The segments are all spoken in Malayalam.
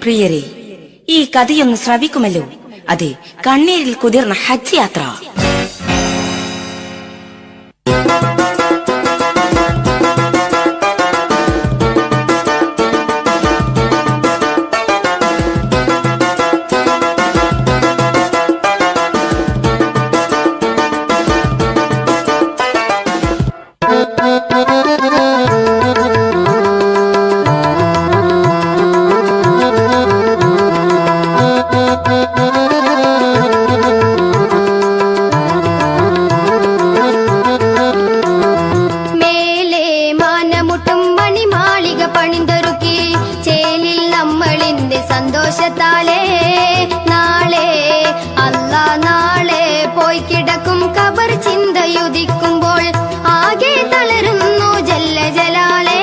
പ്രിയരെ, ഈ കഥയൊന്ന് ശ്രവിക്കുമല്ലോ. അതെ, കണ്ണീരിൽ കുതിർന്ന ഹജ്ജ് യാത്ര. സന്തോഷത്താലേ നാളെ അല്ലാ നാളെ പോയി കിടക്കും ഖബർ ചിന്തയുദിക്കുമ്പോൾ ആകെ തളരുന്നു ജല്ല ജലാലേ.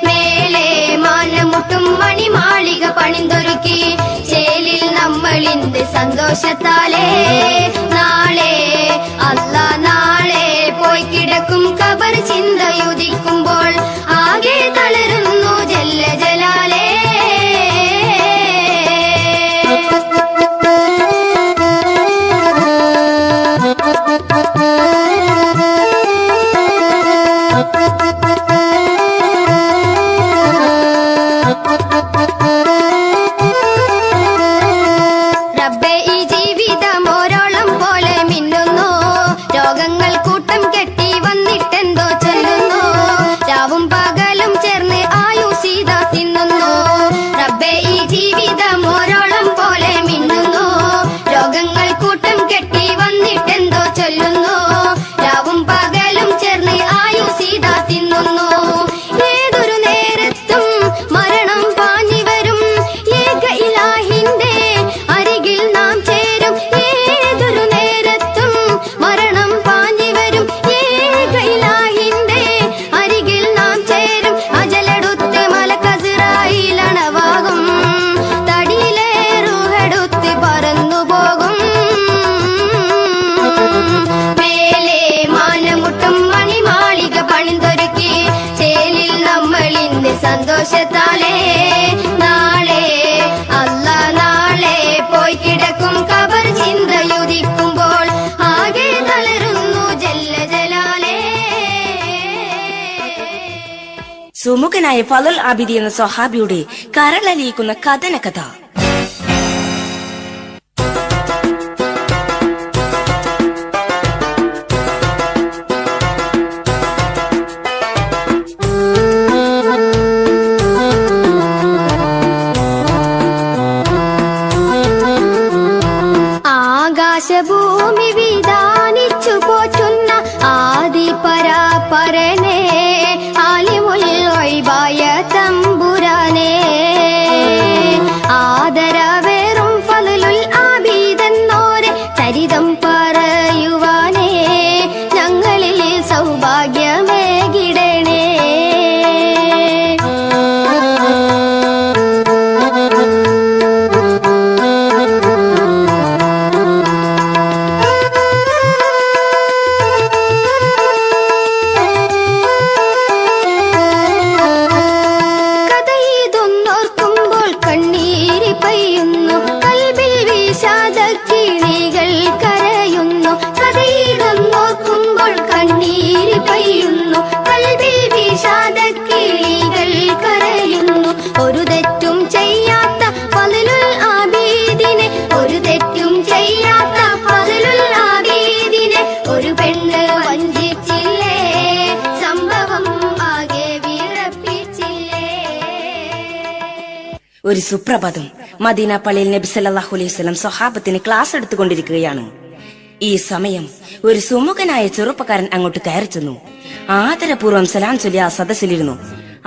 മേലെ മാനമുട്ടും മണിമാളിക പണിന്തൊരുക്കി ചേലിൽ നമ്മളിന്ത് സന്തോഷത്താലേ നാളെ അല്ലാ നാളെ പോയി കിടക്കും ഖബർ ചിന്തയുദിക്കുമ്പോൾ ആകെ തളരുന്നു ജല്ല ജലാലേ. റബ്ബേ, ഈ ജീവിതം ഓരോളം പോലെ മിന്നുന്നു. രോഗങ്ങൾ കൂട്ടം കെട്ടി വന്നിട്ടെന്തോ ചൊല്ലുന്നു. രാവും പകലും ചേർന്ന് ആയുസീത തിന്നുന്നു. റബ്ബേ, ഈ ജീവിതം ഓരോളം പോലെ മിന്നുന്നു. രോഗങ്ങൾ കൂട്ടം കെട്ടി വന്നിട്ടെന്തോ ചൊല്ലുന്നു. രാവും പകലും ചേർന്ന് ആയുസീത തിന്നുന്നു. ഏതൊരു നേരത്തും മരണം പാഞ്ഞു വരും. ഏക ഇലാഹിന്റെ അരികിൽ നാം ചേരും. ഏതൊരു നേരത്തും മരണം പാഞ്ഞു വരും. ഏക ഇലാഹിന്റെ അരികിൽ നാം ചേരും. അജലെടുത്ത് മലക്കസിറായിലണവാകും. തടിയിലെ റൂഹെടുത്ത് പറന്നു പോകും. മേലെ മാനമുട്ടും മണിമാളിക പണിന്തൊരുക്കി ചേലിൽ നമ്മളിന്ന് സന്തോഷത്താലേ നാളെ അല്ലാ നാളെ പോയി കിടക്കും ഖബർ ചിന്തയുദിക്കുമ്പോൾ ആകെ തളരുന്നു ജല്ല ജലാലേ. സുമുഖനായ ഫളുൽ ആബിദി എന്ന സ്വഹാബിയുടെ കരളലിയിക്കുന്ന കഥന കഥ. ആകാശഭൂമി വിധാനിച്ചു പോറ്റുന്ന ആദി പരാപരനെ ആലിമുൽ ഗൈബായ തമ്പുരാനെ. ആദരവേറും ഫളുൽ ആബിദെന്നോരെ ചരിതം പറയുവാനേ ഞങ്ങളിൽ സൗഭാഗ്യമേകിടണേ. കഥയിതൊന്നോർക്കുമ്പോൾ കണ്ണീര് പെയ്യുന്നു. കൽബിൽ വിഷാദക്കിളികൾ കരയുന്നു. കഥയിതൊന്നോർക്കുമ്പോൾ കണ്ണീര് പെയ്യുന്നു. കൽബിൽ വിഷാദക്കിളികൾ കരയുന്നു. ഒരു തെറ്റും ചെയ്യാത്ത ഫളുൽ ആബിദിനെ, ഒരു തെറ്റും ചെയ്യാത്ത ഫളുൽ ആബിദിനെ ഒരു പെണ്ണ് വഞ്ചിച്ചില്ലേ. സംഭവം ആകെ വിറപ്പിച്ചില്ലേ. ഒരു സുപ്രഭാതം മദീന പള്ളിയിൽ നബി സല്ലല്ലാഹു അലൈഹി വസല്ലം സ്വഹാബത്തിന് ക്ലാസ് എടുത്തുകൊണ്ടിരിക്കുകയാണ്. ഈ സമയം ഒരു സുമുഖനായ ചെറുപ്പക്കാരൻ അങ്ങോട്ട് കയറി ചെന്നു. ആദരപൂർവ്വം സലാം ചൊല്ലി ആ സദസ്സിലിരുന്നു.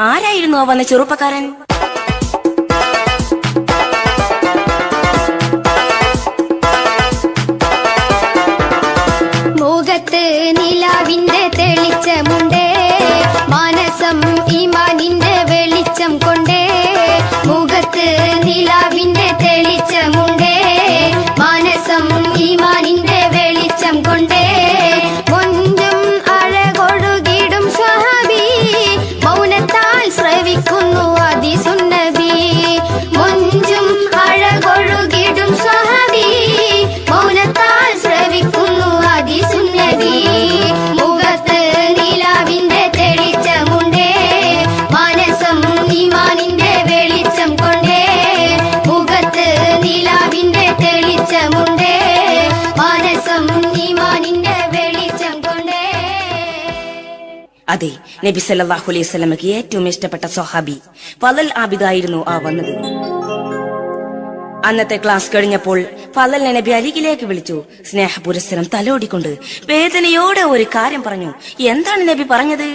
ആരായിരുന്നു ആ വന്ന ചെറുപ്പക്കാരൻ? മുഖത്ത് നിലാവിന്റെ തെളിച്ചമുണ്ടേ. മാനസം ഈമാനിന്റെ വെളിച്ചം കൊണ്ടേ. മുഖത്ത് നിലാവിന്റെ തെളിച്ചമുണ്ടേ. മാനസം ഈമാനിന്റെ വെളിച്ചം കൊണ്ടേ. മൊഞ്ചും അഴകൊഴുകിടും സ്വഹാബി മൗനത്താൽ ശ്രവിക്കുന്നു അതിസ് അതെ, നബി സല്ലല്ലാഹു അലൈഹി വസല്ലമക്ക് ഏറ്റവും ഇഷ്ടപ്പെട്ട സ്വഹാബി ഫളൽ ആബിദായിരുന്നു ആ വന്നത്. അന്നത്തെ ക്ലാസ് കഴിഞ്ഞപ്പോൾ ഫളലിനെ നബി അരികിലേക്ക് വിളിച്ചു. സ്നേഹപുരസ്സരം തലോടിക്കൊണ്ട് വേദനയോടെ ഒരു കാര്യം പറഞ്ഞു. എന്താണ് നബി പറഞ്ഞത്?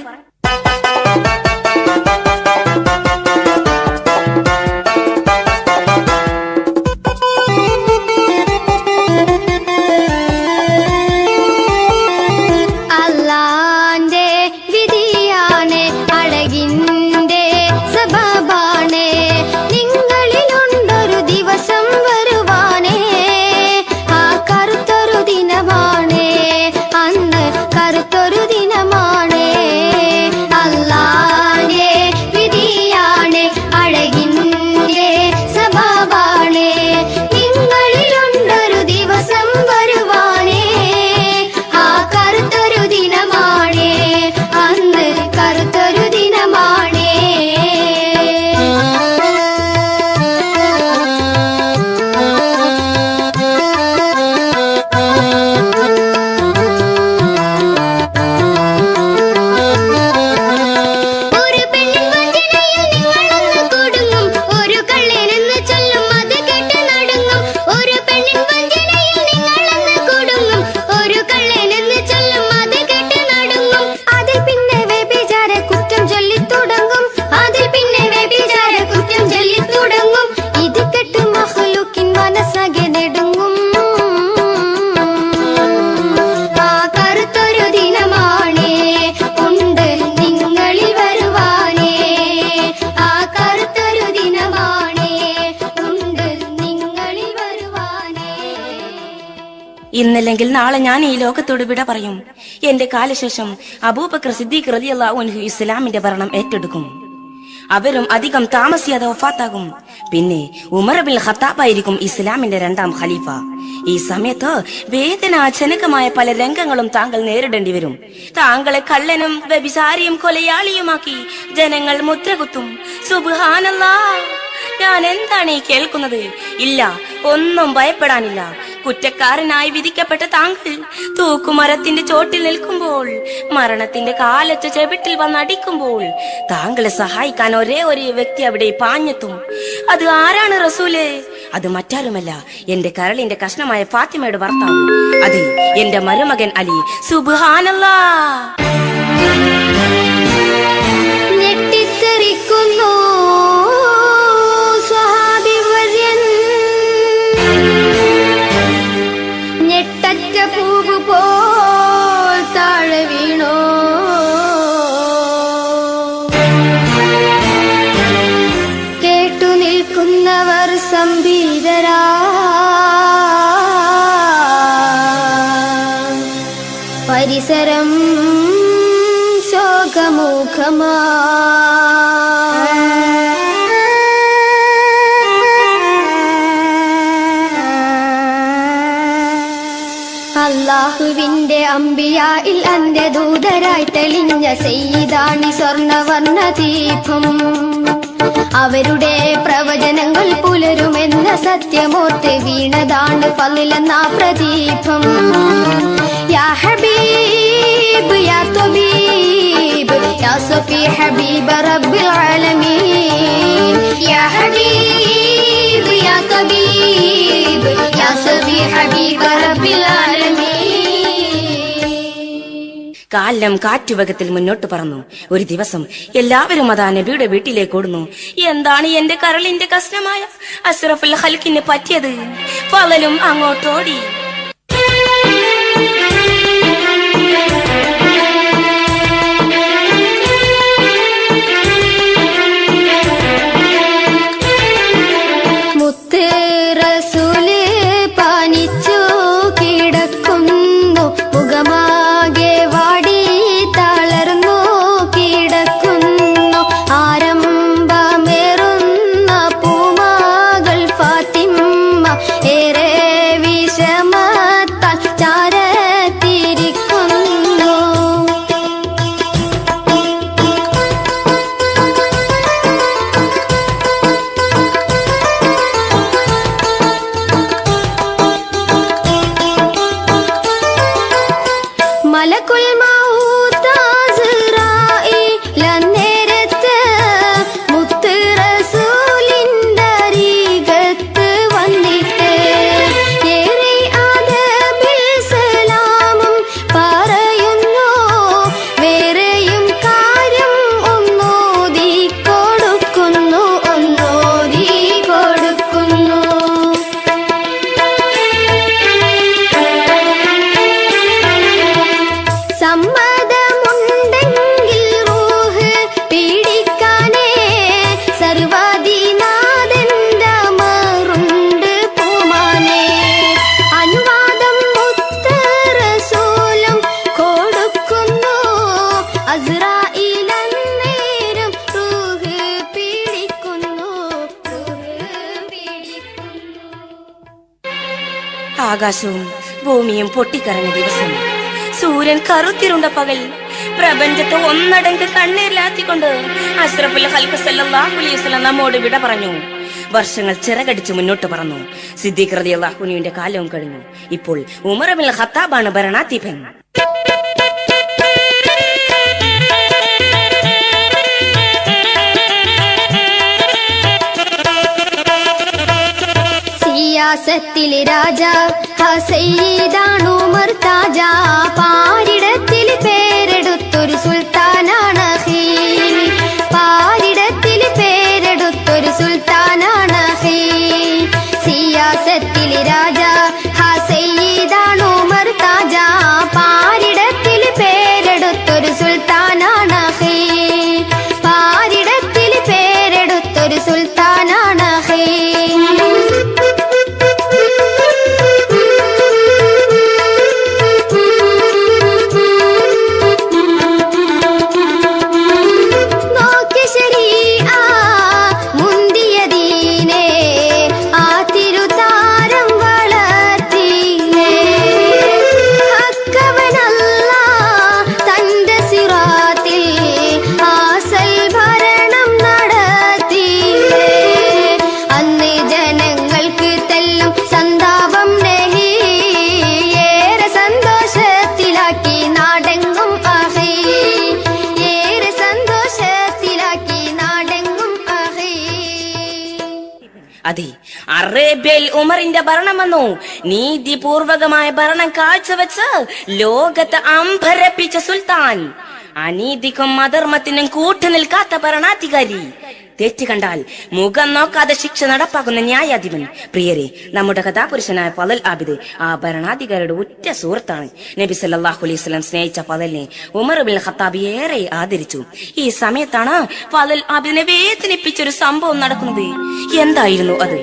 ഇന്നല്ലെങ്കിൽ നാളെ ഞാൻ ഈ ലോകത്തോട് വിട പറയും. എന്റെ കാലശേഷം അബൂബക്കർ സിദ്ദീഖ് റളിയല്ലാഹു അൻഹു ഇസ്ലാമിന്റെ ഭരണം ഏറ്റെടുക്കും. അവരും അധികം താമസിയാതെ വഫാത്താകും. പിന്നെ ഉമർ ബിൻ ഖത്താബായിരിക്കും ഇസ്ലാമിന്റെ രണ്ടാം ഖലീഫ. ഈ സമയത്ത് വേദനാജനകമായ പല രംഗങ്ങളും താങ്കൾ നേരിടേണ്ടി വരും. താങ്കളെ കള്ളനും വ്യഭിചാരിയും കൊലയാളിയുമാക്കി ജനങ്ങൾ മുദ്രകുത്തും. സുബ്ഹാനല്ലാഹ്, ഞാൻ എന്താണ് ഈ കേൾക്കുന്നത്? ഇല്ല, ഒന്നും ഭയപ്പെടാനില്ല. കുറ്റക്കാരനായി വിധിക്കപ്പെട്ട താങ്കൾ തൂക്കുമരത്തിന്റെ ചോട്ടിൽ നിൽക്കുമ്പോൾ, മരണത്തിന്റെ കാലച്ച ചെവിട്ടിൽ വന്നടിക്കുമ്പോൾ താങ്കളെ സഹായിക്കാൻ ഒരേ ഒരു വ്യക്തി അവിടെ പാഞ്ഞെത്തും. അത് ആരാണ് റസൂലേ? അത് മറ്റാരുമല്ല, എന്റെ കരളിന്റെ കഷ്ണമായ ഫാത്തിമയുടെ ഭർത്താവ്, അതെ, എന്റെ മരുമകൻ അലി. സുബ്ഹാനല്ലാഹ്. ഞെട്ടിത്തെറിക്കുന്നു പൂവ് പോൽ താഴെ വീണോ. കേട്ടു നിൽക്കുന്നവർ സംഭീതരാ. പരിസരം ശോകമുഖമാ. അല്ലാഹുവിന്റെ അമ്പിയായിൽ അന്റെ ദൂതരായി തെളിഞ്ഞ സയ്യിദാണി സ്വർണവർണ്ണ ദീപം. അവരുടെ പ്രവചനങ്ങൾ പുലരുമെന്ന സത്യമോർത്ത് വീണതാണ് ഫളിലെന്ന പ്രദീപം. യാ ഹബീബ് യാ തബീബ് യാ സഫി ഹബീബ റബ്ബിൽ ആലമീൻ. യാ ഹബീബ് യാ തബീബ് യാ സഫി ഹബീബ റബ്ബിൽ ആലമീൻ. കാലം കാറ്റുവേഗത്തിൽ മുന്നോട്ട് പറന്നു. ഒരു ദിവസം എല്ലാവരും അതാ നബിയുടെ വീട്ടിലേക്ക് ഓടുന്നു. എന്താണ് എന്റെ കരളിന്റെ കഷ്ണമായ അഷ്റഫുൽ ഖൽഖിന് പറ്റിയത്? ഫളലും അങ്ങോട്ടോടി. മുത്ത് റസൂല് പാനിച്ചു കിടക്കുന്നു, മുഖമാകെ വാടി തളർന്നു കിടക്കുന്നു. ആരംഭമേറുന്ന പൂമാകൾ ഫാത്തിമ ഏറെ വിഷമ ആകാശവും ഭൂമിയും പൊട്ടിക്കറഞ്ഞ ദിവസം, സൂര്യൻ കറുത്തിരുണ്ട പകൽ, പ്രപഞ്ചത്തെ ഒന്നടങ്ക് കണ്ണീരിലാത്തിക്കൊണ്ട് അഷ്റഫുൽ ഖൽഖ് സല്ലല്ലാഹു അലൈഹി വസല്ലം നമ്മോട് വിട പറഞ്ഞു. വർഷങ്ങൾ ചിറകടിച്ച് മുന്നോട്ട് പറന്നു. സിദ്ദീഖ് റളിയല്ലാഹു അൻഹുവിന്റെ കാലവും കഴിഞ്ഞു. ഇപ്പോൾ ഉമർ ഇബ്നുൽ ഖത്താബാണ് ഭരണാധിപൻ. സിയാസത്തിൽ രാജ സയ്യിദാണ് ഉമർ താജ, പാരിടത്തിൽ പേരെടുത്തൊരു സുൽത്താനാണ് ഹീ, പാരിടത്തിൽ പേരെടുത്തൊരു സുൽത്താനാണ് ഹീ. സിയാസത്തിൽ രാജ സയ്യിദാണ് ഉമർ താജ, പാരിടത്തിൽ പേരെടുത്തൊരു സുൽത്താനാണ് ഹീ, പാരിടത്തിൽ പേരെടുത്തൊരു സുൽത്താനാണ് ഹീ. അതെ, അറേബ്യയിൽ ഉമറിന്റെ ഭരണം വന്നു. നീതിപൂർവകമായ ഭരണം കാഴ്ചവെച്ച് ലോകത്തെ അമ്പരപ്പിച്ച സുൽത്താൻ, അനീതിക്കും അധർമ്മത്തിനും കൂട്ടുനിൽക്കാത്ത ഭരണാധികാരി, തെറ്റ് കണ്ടാൽ മുഖം നോക്കാതെ ശിക്ഷ നടപ്പാക്കുന്ന ന്യായാധിപൻ. പ്രിയരെ, നമ്മുടെ കഥാപുരുഷനായ ഫളൽ ആബിദ് ആ ഭരണാധികാരിയുടെ ഉറ്റ സുഹൃത്താണ്. നബി സല്ലല്ലാഹു അലൈഹി വസല്ലം സ്നേഹിച്ച ഫളലിനെ ഉമർ ഇബ്നുൽ ഖത്താബ് ഏറെ ആദരിച്ചു. ഈ സമയത്താണ് ഫളൽ ആബിദിനെ വേദനിപ്പിച്ചൊരു സംഭവം നടക്കുന്നത്. എന്തായിരുന്നു അത്?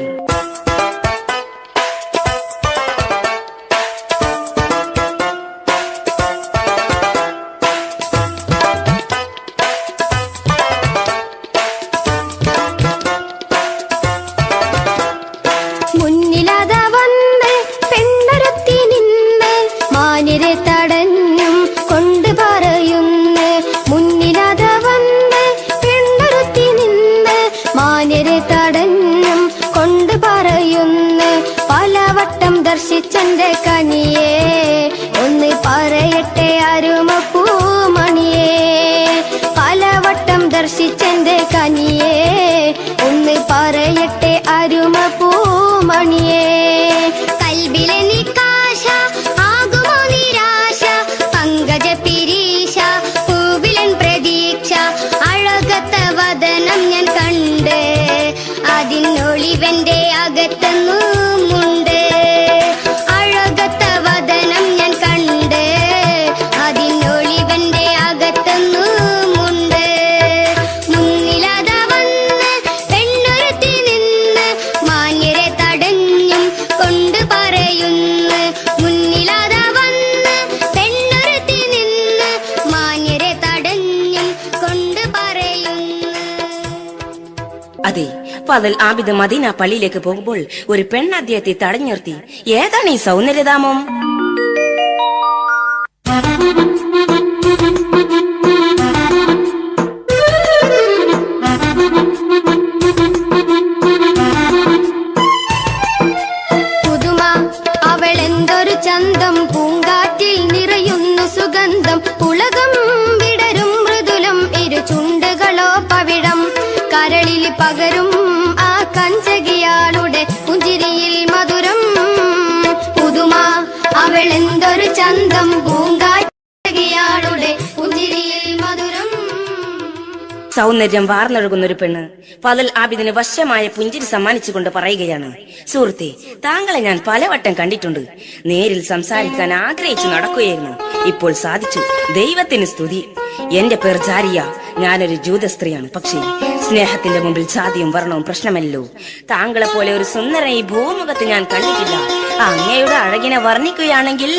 ദർശിച്ചന്റെ കനിയേ ഒന്ന് പറയട്ടെ അരുമപ്പൂമണിയേ, പലവട്ടം ദർശിച്ചന്റെ കനിയേ ഒന്ന് പറയട്ടെ അരുമപ്പൂമണിയേ. കൽബിലെ നിക്കാശ ആകുമോ നിരാശ, പങ്കജ പിരീശ പൂവിലൻ പ്രതീക്ഷ, അഴകത്ത വദനം ഞാൻ കണ്ട് അതിനൊളിവന്റെ അകത്തുന്നുമുണ്ട്, അഴകത്ത വദനം ഞാൻ കണ്ട് അതിനൊളിവന്റെ അകത്തുന്നുമുണ്ട്. മുന്നിലത വന്ന് പെണ്ണൊരുത്തി നിന്ന് മാന്യരെ തടഞ്ഞും കൊണ്ട് പറയുന്നു, മുന്നിലത വന്ന് പെണ്ണൊരുത്തി നിന്ന് മാന്യരെ തടഞ്ഞും കൊണ്ട് പറയുന്നു. അതെ, ഫളൽ ആബിദ് മദീന പള്ളിയിലേക്ക് പോകുമ്പോൾ ഒരു പെണ്ണ് അദ്ദേഹത്തെ തടഞ്ഞു നിർത്തി. ഏതാണ് ഈ സൗന്ദര്യധാമം? പുതുമ അവളെന്തൊരു ചന്തം, പൂങ്കാറ്റിൽ നിറയുന്നു സുഗന്ധം, പുളകം വിടരും മൃദുലം ഇരു ചുണ്ടുകളോ പവിഴം, കരളിൽ പകരും ആ കഞ്ചകിയാളുടെ പുഞ്ചിരിയിൽ മധുരം. പുതുമ അവളെന്തൊരു ചന്തം, പൂങ്കാറ്റിയാളുടെ പുഞ്ചിരിയിൽ മധുരം. സൗന്ദര്യം വാർന്നൊഴുകുന്ന ഒരു പെണ്ണ് ഫളൽ ആബിദിന് വശ്യമായ പുഞ്ചിരി സമ്മാനിച്ചുകൊണ്ട് പറയുകയാണ്, സുഹൃത്തെ, താങ്കളെ ഞാൻ പലവട്ടം കണ്ടിട്ടുണ്ട്. നേരിൽ സംസാരിക്കാൻ ആഗ്രഹിച്ചു നടക്കുകയായിരുന്നു. ഇപ്പോൾ സാധിച്ചു. ദൈവത്തിന് സ്തുതി. എന്റെ പേർ ജാരിയ. ഞാനൊരു ജൂത സ്ത്രീയാണ്. പക്ഷേ സ്നേഹത്തിന്റെ മുമ്പിൽ ജാതിയും വർണ്ണവും പ്രശ്നമല്ലോ. താങ്കളെ പോലെ ഒരു സുന്ദരൻ ഈ ഭൂമുഖത്ത് ഞാൻ കണ്ടിട്ടില്ല. അങ്ങയുടെ അഴകിനെ വർണ്ണിക്കുകയാണെങ്കിൽ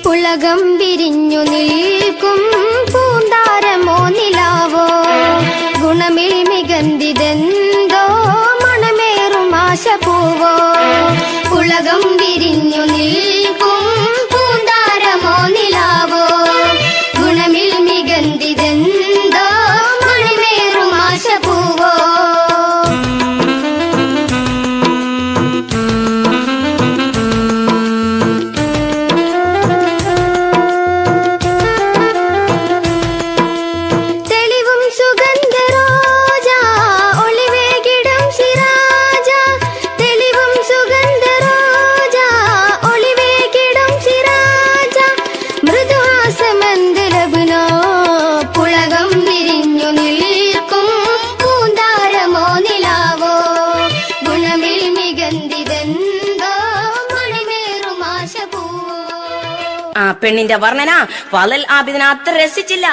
പുളകം വിരിഞ്ഞു ഉലകം വിരിഞ്ഞു നിൽക്കും പൂന്താരമോ നിലാവോ ഗുണമിൽ മികന്തിതെന്തോ മണിമേറും ആശപൂവോ തെളിവും സുഗന്ധരോജ ഒളിവേകിടും സിരാജ തെളിവും സുഗന്ധരോജ ഒളിവേകിടും സിരാജ മൃദുഹാസമന്ദലബുനോ പുളകം വിരിഞ്ഞു നിൽക്കും പൂന്താരമോ നിലാവോ ഗുണമിൽ മികന്തിതെന്തോ മണിമേറും ആശപൂവോ. ആ പെണ്ണിന്റെ വർണ്ണന ഫലൽ ആബിദിന് അത്ര രസിച്ചില്ല.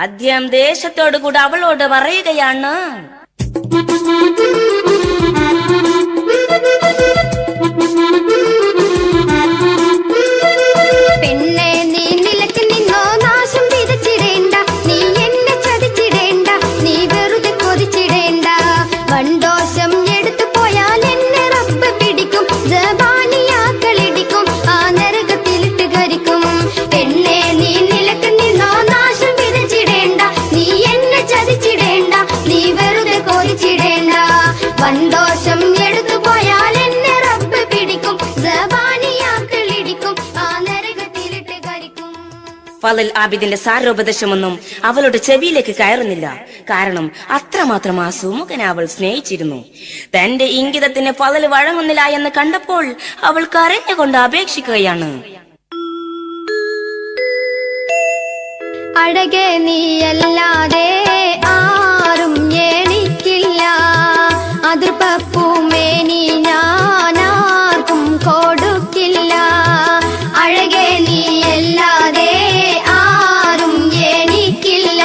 ആദ്യം ദേശത്തോടു കൂടെ അവളോട് പറയുകയാണ്, പെണ്ണെ നീ നിലക്ക് നിന്നോ നാശം വിതച്ചിടേണ്ട നീ എന്നെ ചതിച്ചിടേണ്ട നീ വെറുതെ കൊതിച്ചിടേണ്ട വണ്ടോശം എടുത്തു പോയാൽ എന്നെ റബ്ബ് പിടിക്കും ജബാനിയാക്കളിടിക്കും ആ നരകത്തിലിട്ട് കരിക്കും പെണ്ണെ നീ നിലക്ക് നിന്നോ നാശം വിതച്ചിടേണ്ട നീ എന്നെ ചതിച്ചിടേണ്ട നീ വെറുതെ കൊതിച്ചിടേണ്ട വണ്ടോശം എടുത്തു പോയാൽ എന്നെ റബ്ബ് പിടിക്കും ജബാനിയാക്കളിടിക്കും ആ നരകത്തിലിട്ട് കരിക്കും. ഫലൽ ആബിദിന്റെ സാരോപദേശമൊന്നും അവളുടെ ചെവിയിലേക്ക് കയറുന്നില്ല. കാരണം അത്രമാത്രം ആ സുമുഖനെ അവൾ സ്നേഹിച്ചിരുന്നു. തന്റെ ഇംഗിതത്തിന് ഫലൽ വഴങ്ങുന്നില്ല എന്ന് കണ്ടപ്പോൾ അവൾ കരഞ്ഞുകൊണ്ട് അപേക്ഷിക്കുകയാണ്, അഴകെ നീയല്ലാതെ ആരും എനിക്കില്ല അതിർപ്പൂമേനി ഞാനാർക്കും കൊടുക്കില്ല അഴകെ നീയല്ലാതെ ആരും എനിക്കില്ല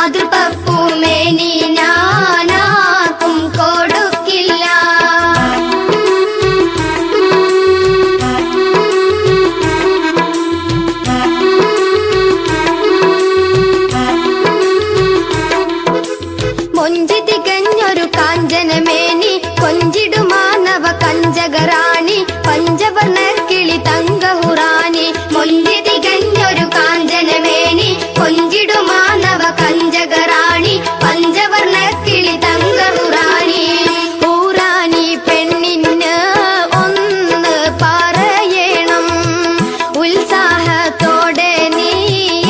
അതിർപ്പൂമേനി ഞാനാർക്കും കൊടുക്കില്ല. മൊഞ്ചി തികഞ്ഞൊരു കാഞ്ചനമേനി കൊഞ്ചിടുമാനവ കഞ്ചകറാണി പഞ്ചവർണ്ണ കിളി തങ്കഹുറാനി മൊഞ്ചി തികഞ്ഞൊരു കാഞ്ചനമേനി കൊഞ്ചിടുമാനവ കഞ്ചകറാണി പഞ്ചവർണ്ണ കിളി തങ്കഹുറാനി ഹുറാനി പെണ്ണിന് ഒന്ന് പറയണം ഉത്സാഹത്തോടെ നീ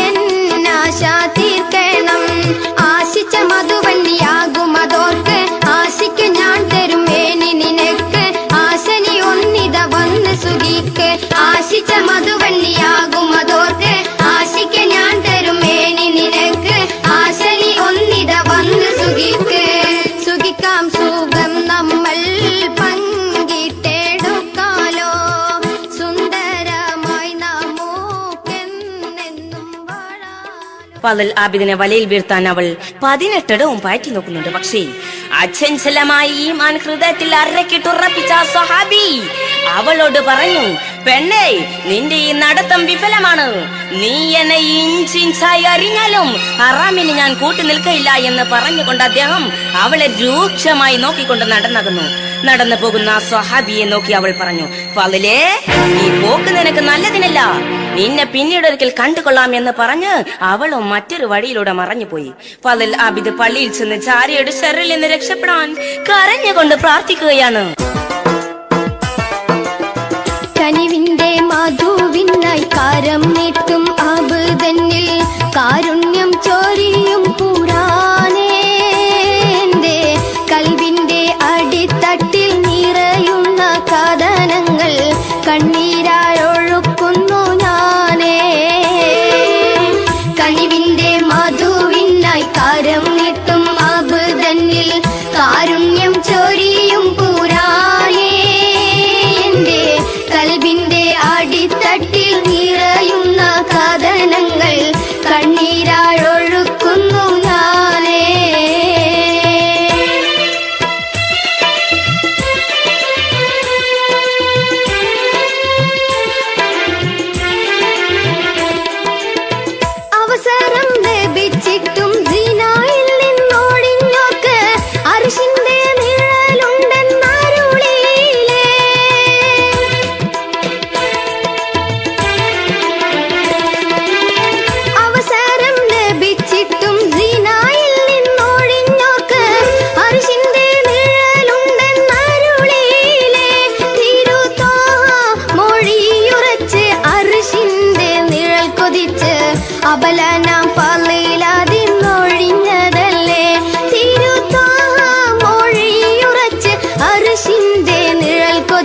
എന്നാശ തീർക്കണം ആശിച്ച മധുവല്ലിയാകും അതോർക്ക് ആശിക്ക് ഞാൻ തരും മേനി നിനക്ക് ആശനി ഒന്നിത വന്ന് സുഖിക്ക് ആശിച്ച മധുവല്ലിയാകും അതോർക്ക് ആശിക്ക് ഞാൻ തരും മേനി നിനക്ക് ആശനി ഒന്നിത വന്ന് സുഖിക്ക് സുഖിക്കാം സുഖം നമ്മൾ പങ്കിട്ടെടുക്കാലോ സുന്ദരമായി നമുക്കെന്നെന്നും വാഴാലോ. ഫലൽ ആബിദിനെ വലയിൽ വീഴ്ത്താൻ അവൾ 18 ഇടവും പാറ്റി നോക്കുന്നുണ്ട്. പക്ഷേ അച്ചഞ്ചലമായി ഈമാൻ ഹൃദയത്തിൽ അരക്കിട്ടുറപ്പിച്ച ആ സ്വഹാബി അവളോട് പറഞ്ഞു, പെണ്ണേ നിന്റെ ഈ നടത്തം വിഫലമാണ്. നീ എന്നെ ഇഞ്ചിഞ്ചായി അറിഞ്ഞാലും ഹറാമിന് ഞാൻ കൂട്ടു നിൽക്കയില്ല എന്ന് പറഞ്ഞുകൊണ്ട് അദ്ദേഹം അവളെ രൂക്ഷമായി നോക്കിക്കൊണ്ട് നടന്നു പോകുന്ന ആ സ്വഹാബിയെ നോക്കി അവൾ പറഞ്ഞു, ഫലലേ ഈ പോക്ക് നിനക്ക് നല്ലതിനല്ല, നിന്നെ പിന്നീട് ഒരിക്കൽ കണ്ടുകൊള്ളാം എന്ന് പറഞ്ഞ് അവളും മറ്റൊരു വഴിയിലൂടെ മറഞ്ഞുപോയി. ഫലൽ ആബിദ് പള്ളിയിൽ ചെന്ന് ചാരിയുടെ ഷെറിൽ നിന്ന് രക്ഷപ്പെടാൻ കരഞ്ഞുകൊണ്ട് പ്രാർത്ഥിക്കുകയാണ്. കനിവിന്റെ മധുവിനായി കാരം നീട്ടും ആബിദനിൽ കാരുണ്യം ചോരിയും പുരാനേ എന്റെ കൽവിന്റെ അടിത്തട്ടിൽ നിറയുന്ന കഥനങ്ങൾ കണ്ണീരായൊഴുക്കുന്നു ഞാനേ കനിവിന്റെ മധുവിനായി കാരം നീട്ടും ആബിദനിൽ കാരുണ്യം ചോരിയും പുരാനേ എന്റെ കൽബിന്റെ അടിത്തട്ടിൽ നിറയുന്ന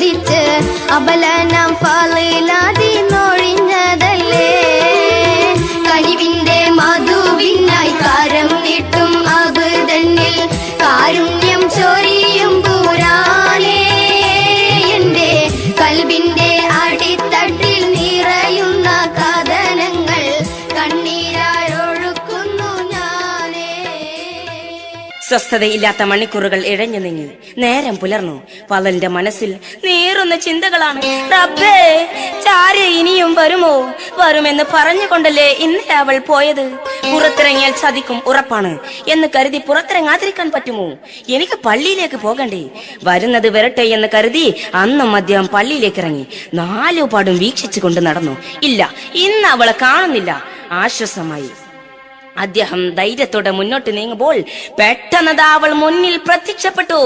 ചോദിച്ച് അബലനാം ഫാളിലാതിനൊഴിഞ്ഞതല്ലേ. കനിവിന്റെ മധുവിനായി കാരം നീട്ടും അബുദന്നിൽ കാരുണ്യം ചൊരിയും പുരാനേ. എന്റെ കൽബിന്റെ അടിത്തട്ടിൽ നിറയുന്ന കഥനങ്ങൾ കണ്ണീരായൊഴുക്കുന്നു ഞാനേ. സ്വസ്ഥതയില്ലാത്ത മണിക്കൂറുകൾ ഇഴഞ്ഞു നീങ്ങി. നേരം പുലർന്നു. പലന്റെ മനസ്സിൽ നേറുന്ന ചിന്തകളാണ്. റബ്ബേ, ചാരെ ഇനിയും വരുമോ? വരുമെന്ന് പറഞ്ഞുകൊണ്ടല്ലേ ഇന്നലെ അവൾ പോയത്. പുറത്തിറങ്ങിയാൽ ചതിക്കും ഉറപ്പാണ് എന്ന് കരുതി പുറത്തിറങ്ങാതിരിക്കാൻ പറ്റുമോ? എനിക്ക് പള്ളിയിലേക്ക് പോകണ്ടേ? വരുന്നത് വരട്ടെ എന്ന് കരുതി അന്നും അദ്ദേഹം പള്ളിയിലേക്ക് ഇറങ്ങി. 4 പാടും വീക്ഷിച്ചു കൊണ്ട് നടന്നു. ഇല്ല, ഇന്ന് അവളെ കാണുന്നില്ല. ആശ്വാസമായി. അദ്ദേഹം ധൈര്യത്തോടെ മുന്നോട്ട് നീങ്ങുമ്പോൾ പെട്ടെന്ന് അവൾ മുന്നിൽ പ്രത്യക്ഷപ്പെട്ടു.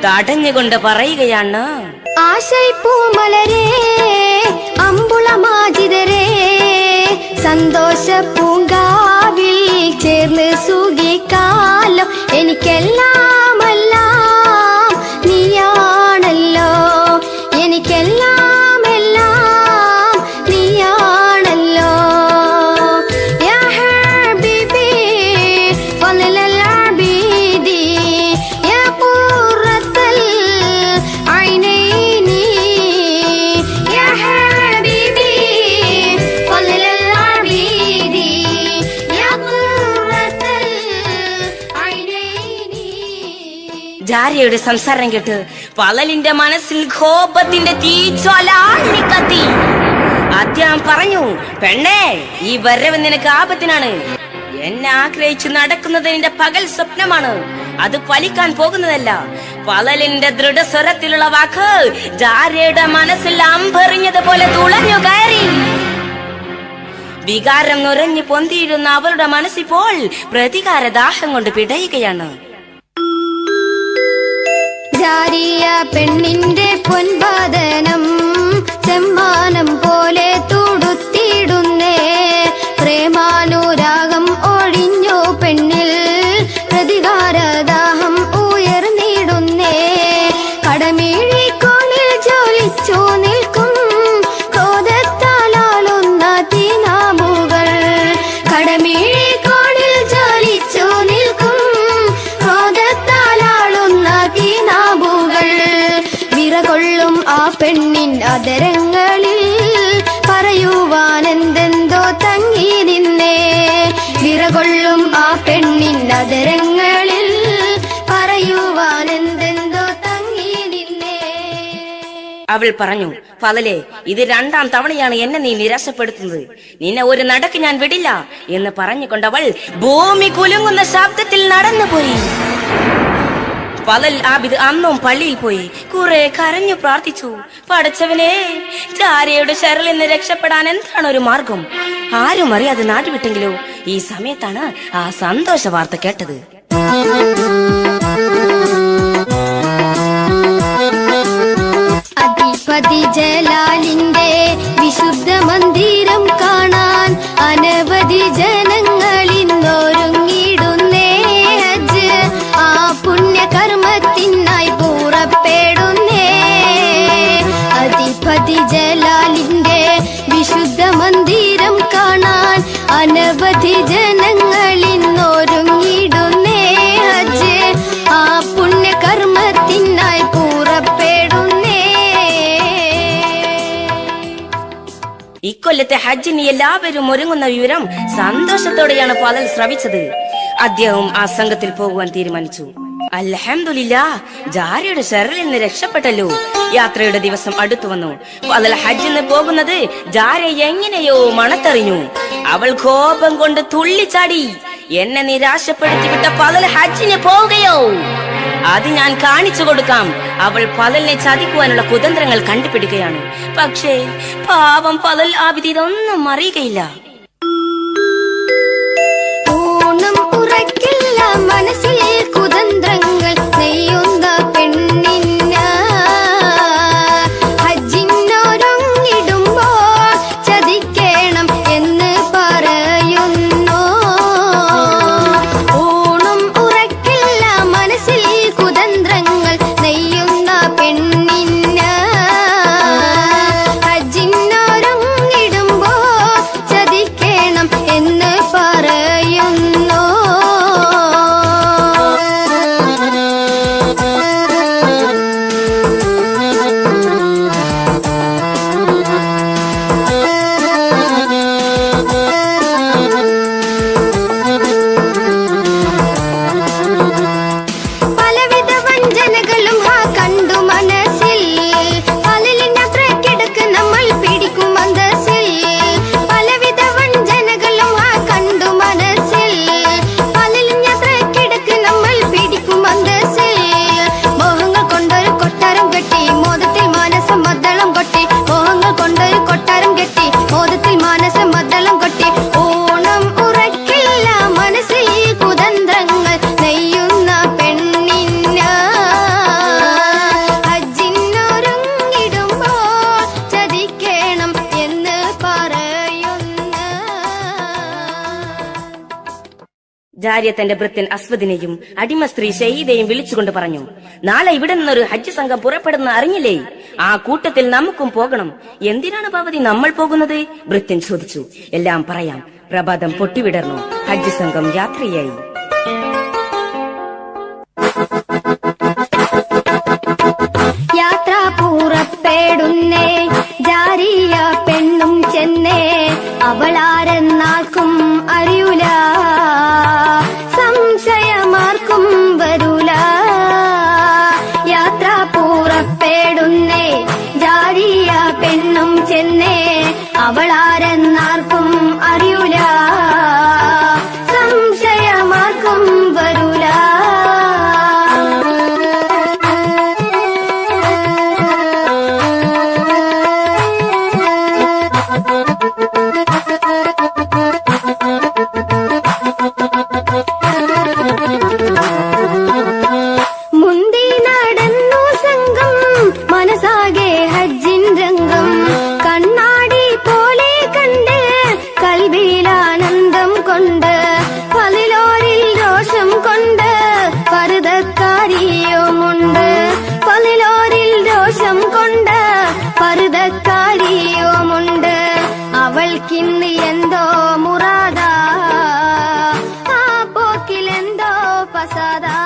തടഞ്ഞുകൊണ്ട് പറയുകയാണ്, ആശൈപ്പൂമലരേ, അമ്പുളമാജിതരേ, സന്തോഷ പൂങ്കാവിൽ ചേർന്ന് സുഖിക്കാലോ. എനിക്കെല്ലാമെല്ലാം നീയാണല്ലോ, എനിക്കെല്ലാം എല്ലാം നീയാണല്ലോ. യാ ഹബീബി ഫളലൽ അബീദി യാ ഖുറത്തൽ ഐനൈനി. യാ ഹബീബി ഫളലൽ അബീദി യാ ഖുറത്തൽ ഐനൈനി. ജാരിയുടെ സംസാരം കേട്ട് പലലിന്റെ മനസ്സിൽ കോപത്തിന്റെ തീജ്വാലാണിക്കത്തി. അദ്ദേഹം പറഞ്ഞു, പെണ്ണേ, ഈ വരവ് നിനക്ക് ആപത്തിനാണ്. എന്നെ ആഗ്രഹിച്ചു നടക്കുന്നത് നിന്റെ പകൽ സ്വപ്നമാണ്. അത് ഫലിക്കാൻ പോകുന്നതല്ല. പലലിന്റെ ദൃഢസ്വരത്തിലുള്ള വാക്ക് ജാരിയുടെ മനസ്സിൽ അമ്പെറിഞ്ഞതുപോലെ തുളഞ്ഞു കയറി. വികാരം നുരഞ്ഞു പൊന്തിയിരുന്ന അവളുടെ മനസ്സിപ്പോൾ പ്രതികാരദാഹം കൊണ്ട് പിടയുകയാണ്. ജാരിയ പെണ്ണിന്റെ പൊൻപാദനം ചെമ്മാനം പോലെ തുടുത്തിടുന്നേ. പ്രേമാനുരാഗം ഒഴിഞ്ഞു പെണ്ണിൽ പ്രതികാരദാഹം ഉയർന്നിടുന്നേ. കടമിഴിക്കോണിൽ ജ്വലിച്ചു നിൽക്കും ക്രോധത്താലാളുന്ന തീനാമ്പുകൾ. കടമിഴിക്കോണിൽ ജ്വലിച്ചു നിൽക്കും ക്രോധത്താലാളുന്ന തീനാമ്പുകൾ. വിറകൊള്ളും ആ പെണ്ണിൻ അതരങ്ങളിൽ പറയുവാനെന്തെന്തോ തങ്ങി നിന്നേ. വിറകൊള്ളും ആ പെണ്ണിൻ അതരങ്ങളിൽ പറയുവാനെന്തെന്തോ തങ്ങി നിന്നേ. അവൾ പറഞ്ഞു, പലലെ, ഇത് 2ാം തവണയാണ് എന്നെ നീ നിരാശപ്പെടുത്തുന്നത്. നിന്നെ ഒരു നടക്ക് ഞാൻ വിടില്ല എന്ന് പറഞ്ഞുകൊണ്ടവൾ ഭൂമി കുലുങ്ങുന്ന ശബ്ദത്തിൽ നടന്നുപോയി. പലൽ ആബിദ് അന്നും പള്ളിയിൽ പോയി കുറെ കരഞ്ഞു പ്രാർത്ഥിച്ചു. പടച്ചവനെ, ജാരിയുടെ ശരളിൽ നിന്ന് രക്ഷപ്പെടാൻ എന്താണ് ഒരു മാർഗം? ആരും അറിയാതെ നാട്ടുവിട്ടെങ്കിലോ? ഈ സമയത്താണ് ആ സന്തോഷ വാർത്ത കേട്ടത്. അധിപതി ജലാലിന്റെ വിശുദ്ധ മന്ദിരം കാണാൻ അനവധി ജനങ്ങൾ ഇന്നൊരുങ്ങിടുന്നേ. ഹജ്ജ് ആ പുണ്യകർമ്മത്തിനായി പുറപ്പെടുന്നേ. അധിപതി ജലാലിന്റെ വിശുദ്ധ മന്ദിരം കാണാൻ അനവധി ജനങ്ങൾ ഇന്നൊരുങ്ങിടുന്നേ. ഹജ്ജ് ആ പുണ്യകർമ്മത്തിനായി പുറപ്പെടുന്നേ. ഇക്കൊല്ലത്തെ ഹജ്ജിന് എല്ലാവരും ഒരുങ്ങുന്ന വിവരം സന്തോഷത്തോടെയാണ് പലൽ ശ്രവിച്ചത്. അദ്ദേഹം ആ സംഘത്തിൽ പോകുവാൻ തീരുമാനിച്ചു. അൽഹംദുലില്ലാ, ജാരിയുടെ ശരളിൽ നിന്ന് രക്ഷപ്പെട്ടല്ലോ. യാത്രയുടെ ദിവസം അടുത്തു വന്നു. പലൽ ഹജ്ജിന് പോകുന്നത് ജാര എങ്ങനെയോ മണത്തറിഞ്ഞു. അവൾ കോപം കൊണ്ട് തുള്ളിച്ചാടി. എന്നെ നിരാശപ്പെടുത്തി വിട്ട പലൽ ഹജ്ജിന് പോവുകയോ? അത് ഞാൻ കാണിച്ചു കൊടുക്കാം. അവൾ പലലിനെ ചതിക്കുവാനുള്ള കുതന്ത്രങ്ങൾ കണ്ടുപിടിക്കുകയാണ്. പക്ഷേ പാവം പലൽ ആബിദ് ഇതൊന്നും അറിയുകയില്ല. ഊണം ഉറക്കില്ല മനസ്സിൽ കുതന്ത്രങ്ങൾ നെയ്യുന്ന പെണ്ണിന്. ഹജ്ജിനൊരുങ്ങിടുമ്പോൾ ചതിക്കണം എന്ന് പറയുന്നു. ഊണം ഉറക്കില്ല മനസ്സിൽ കുതന്ത്രങ്ങൾ നെയ്യുന്ന പെണ്ണിന്. ജാരിയ തന്റെ ഭൃത്യൻ അസ്വദിനെയും അടിമ സ്ത്രീ ഷഹീദയെയും വിളിച്ചുകൊണ്ട് പറഞ്ഞു, നാളെ ഇവിടെ നിന്നൊരു ഹജ്ജ് സംഘം പുറപ്പെടുന്ന അറിഞ്ഞില്ലേ? ആ കൂട്ടത്തിൽ നമുക്കും പോകണം. എന്തിനാണ് ഭവതി നമ്മൾ പോകുന്നത്? ഭൃത്യൻ ചോദിച്ചു. എല്ലാം പറയാം. പ്രഭാതം പൊട്ടിവിടർന്നു. ഹജ്ജ് സംഘം യാത്രയായി. യാത്ര പുറപ്പെടുന്നേ, ജാരിയ പെണ്ണും ചെന്നേ, അവളാരെന്നാർക്കും അറിയൂല, സംശയമാർക്കും വരൂല. യാത്ര പുറപ്പെടുന്നേ, ജാരിയ പെണ്ണും ചെന്നേ, അവളാരെന്നാർക്കും അറിയൂല, സംശയമാർക്കും വരൂല. മുന്തി നടന്നു സംഘം, മനസാകെ ഹജ്ജിൻ രംഗം, കണ്ണാടി പോലെ കണ്ട് കൽബിലാനന്ദം കൊണ്ട്, പതിലോരിൽ രോഷം കൊണ്ട് പരുതക്കാരിയുമുണ്ട്, പതിലോരിൽ രോഷം കൊണ്ട് പരുതക്കാരിയുമുണ്ട്. അവൾക്കിന്ന് എന്തോ മുറാദാ, ആ പോക്കിലെന്തോ പസാദാ.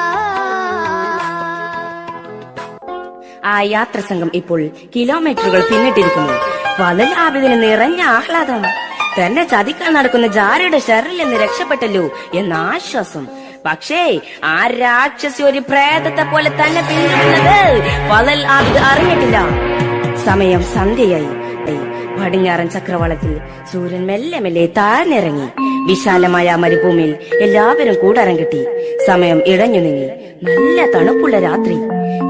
ആ യാത്രസംഘം ഇപ്പോൾ കിലോമീറ്ററുകൾ പിന്നിട്ടിരിക്കുന്നു. ഫലൽ ആബിദിന് നിറഞ്ഞ ആഹ്ലാദം. തന്നെ ചതിക്കാൻ നടക്കുന്ന ജാരിയുടെ ഷെറിൽ നിന്ന് രക്ഷപ്പെട്ടല്ലോ എന്ന ആശ്വാസം. പക്ഷേ ആ രാക്ഷസി ഒരു പ്രേതത്തെ പോലെ തന്നെ പിന്തുടരുന്നത് ഫലൽ ആബിദ് അറിഞ്ഞിട്ടില്ല. സമയം സന്ധ്യയായി. പടിഞ്ഞാറൻ ചക്രവാളത്തിൽ സൂര്യൻ മെല്ലെ മെല്ലെ താഴ്ന്നിറങ്ങി. വിശാലമായ മരുഭൂമിയിൽ എല്ലാവരും കൂടാരം കിട്ടി. സമയം ഇടഞ്ഞു നീങ്ങി. നല്ല തണുപ്പുള്ള രാത്രി.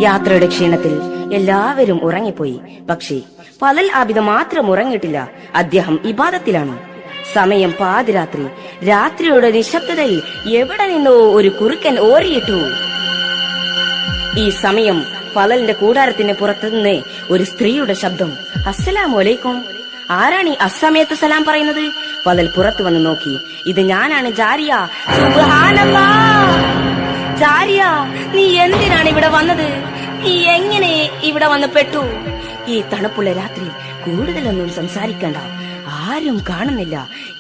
യാത്രയുടെ ക്ഷീണത്തിൽ എല്ലാവരും ഉറങ്ങിപ്പോയി. പക്ഷേ ഫലൽ ആബിദ് മാത്രം ഉറങ്ങിയിട്ടില്ല. അദ്ദേഹം ഇബാദത്തിലാണ്. സമയം പാതിരാത്രി. രാത്രിയുടെ നിശബ്ദതയിൽ എവിടെ നിന്നോ ഒരു കുറുക്കൻ ഓരിയിട്ടു. ഈ സമയം ഫലലിന്റെ കൂടാരത്തിന് പുറത്തുനിന്ന് ഒരു സ്ത്രീയുടെ ശബ്ദം. അസ്സലാമു അലൈക്കും. ആരാണ് ഈ അസമയത്ത് സലാം പറയുന്നത്? ഫലൽ പുറത്തു വന്ന് നോക്കി. ഇത് ഞാനാണ് ജാരിയ. സുബ്ഹാനല്ലാഹ്. ജാരിയ, നീ എന്തിനാണ് ഇവിടെ വന്നത്? നീ എങ്ങനെ ഇവിടെ വന്ന് പെട്ടു? ഈ തണുപ്പുള്ള രാത്രി കൂടുതലൊന്നും സംസാരിക്കണ്ട. ആരും കാണുന്നില്ല.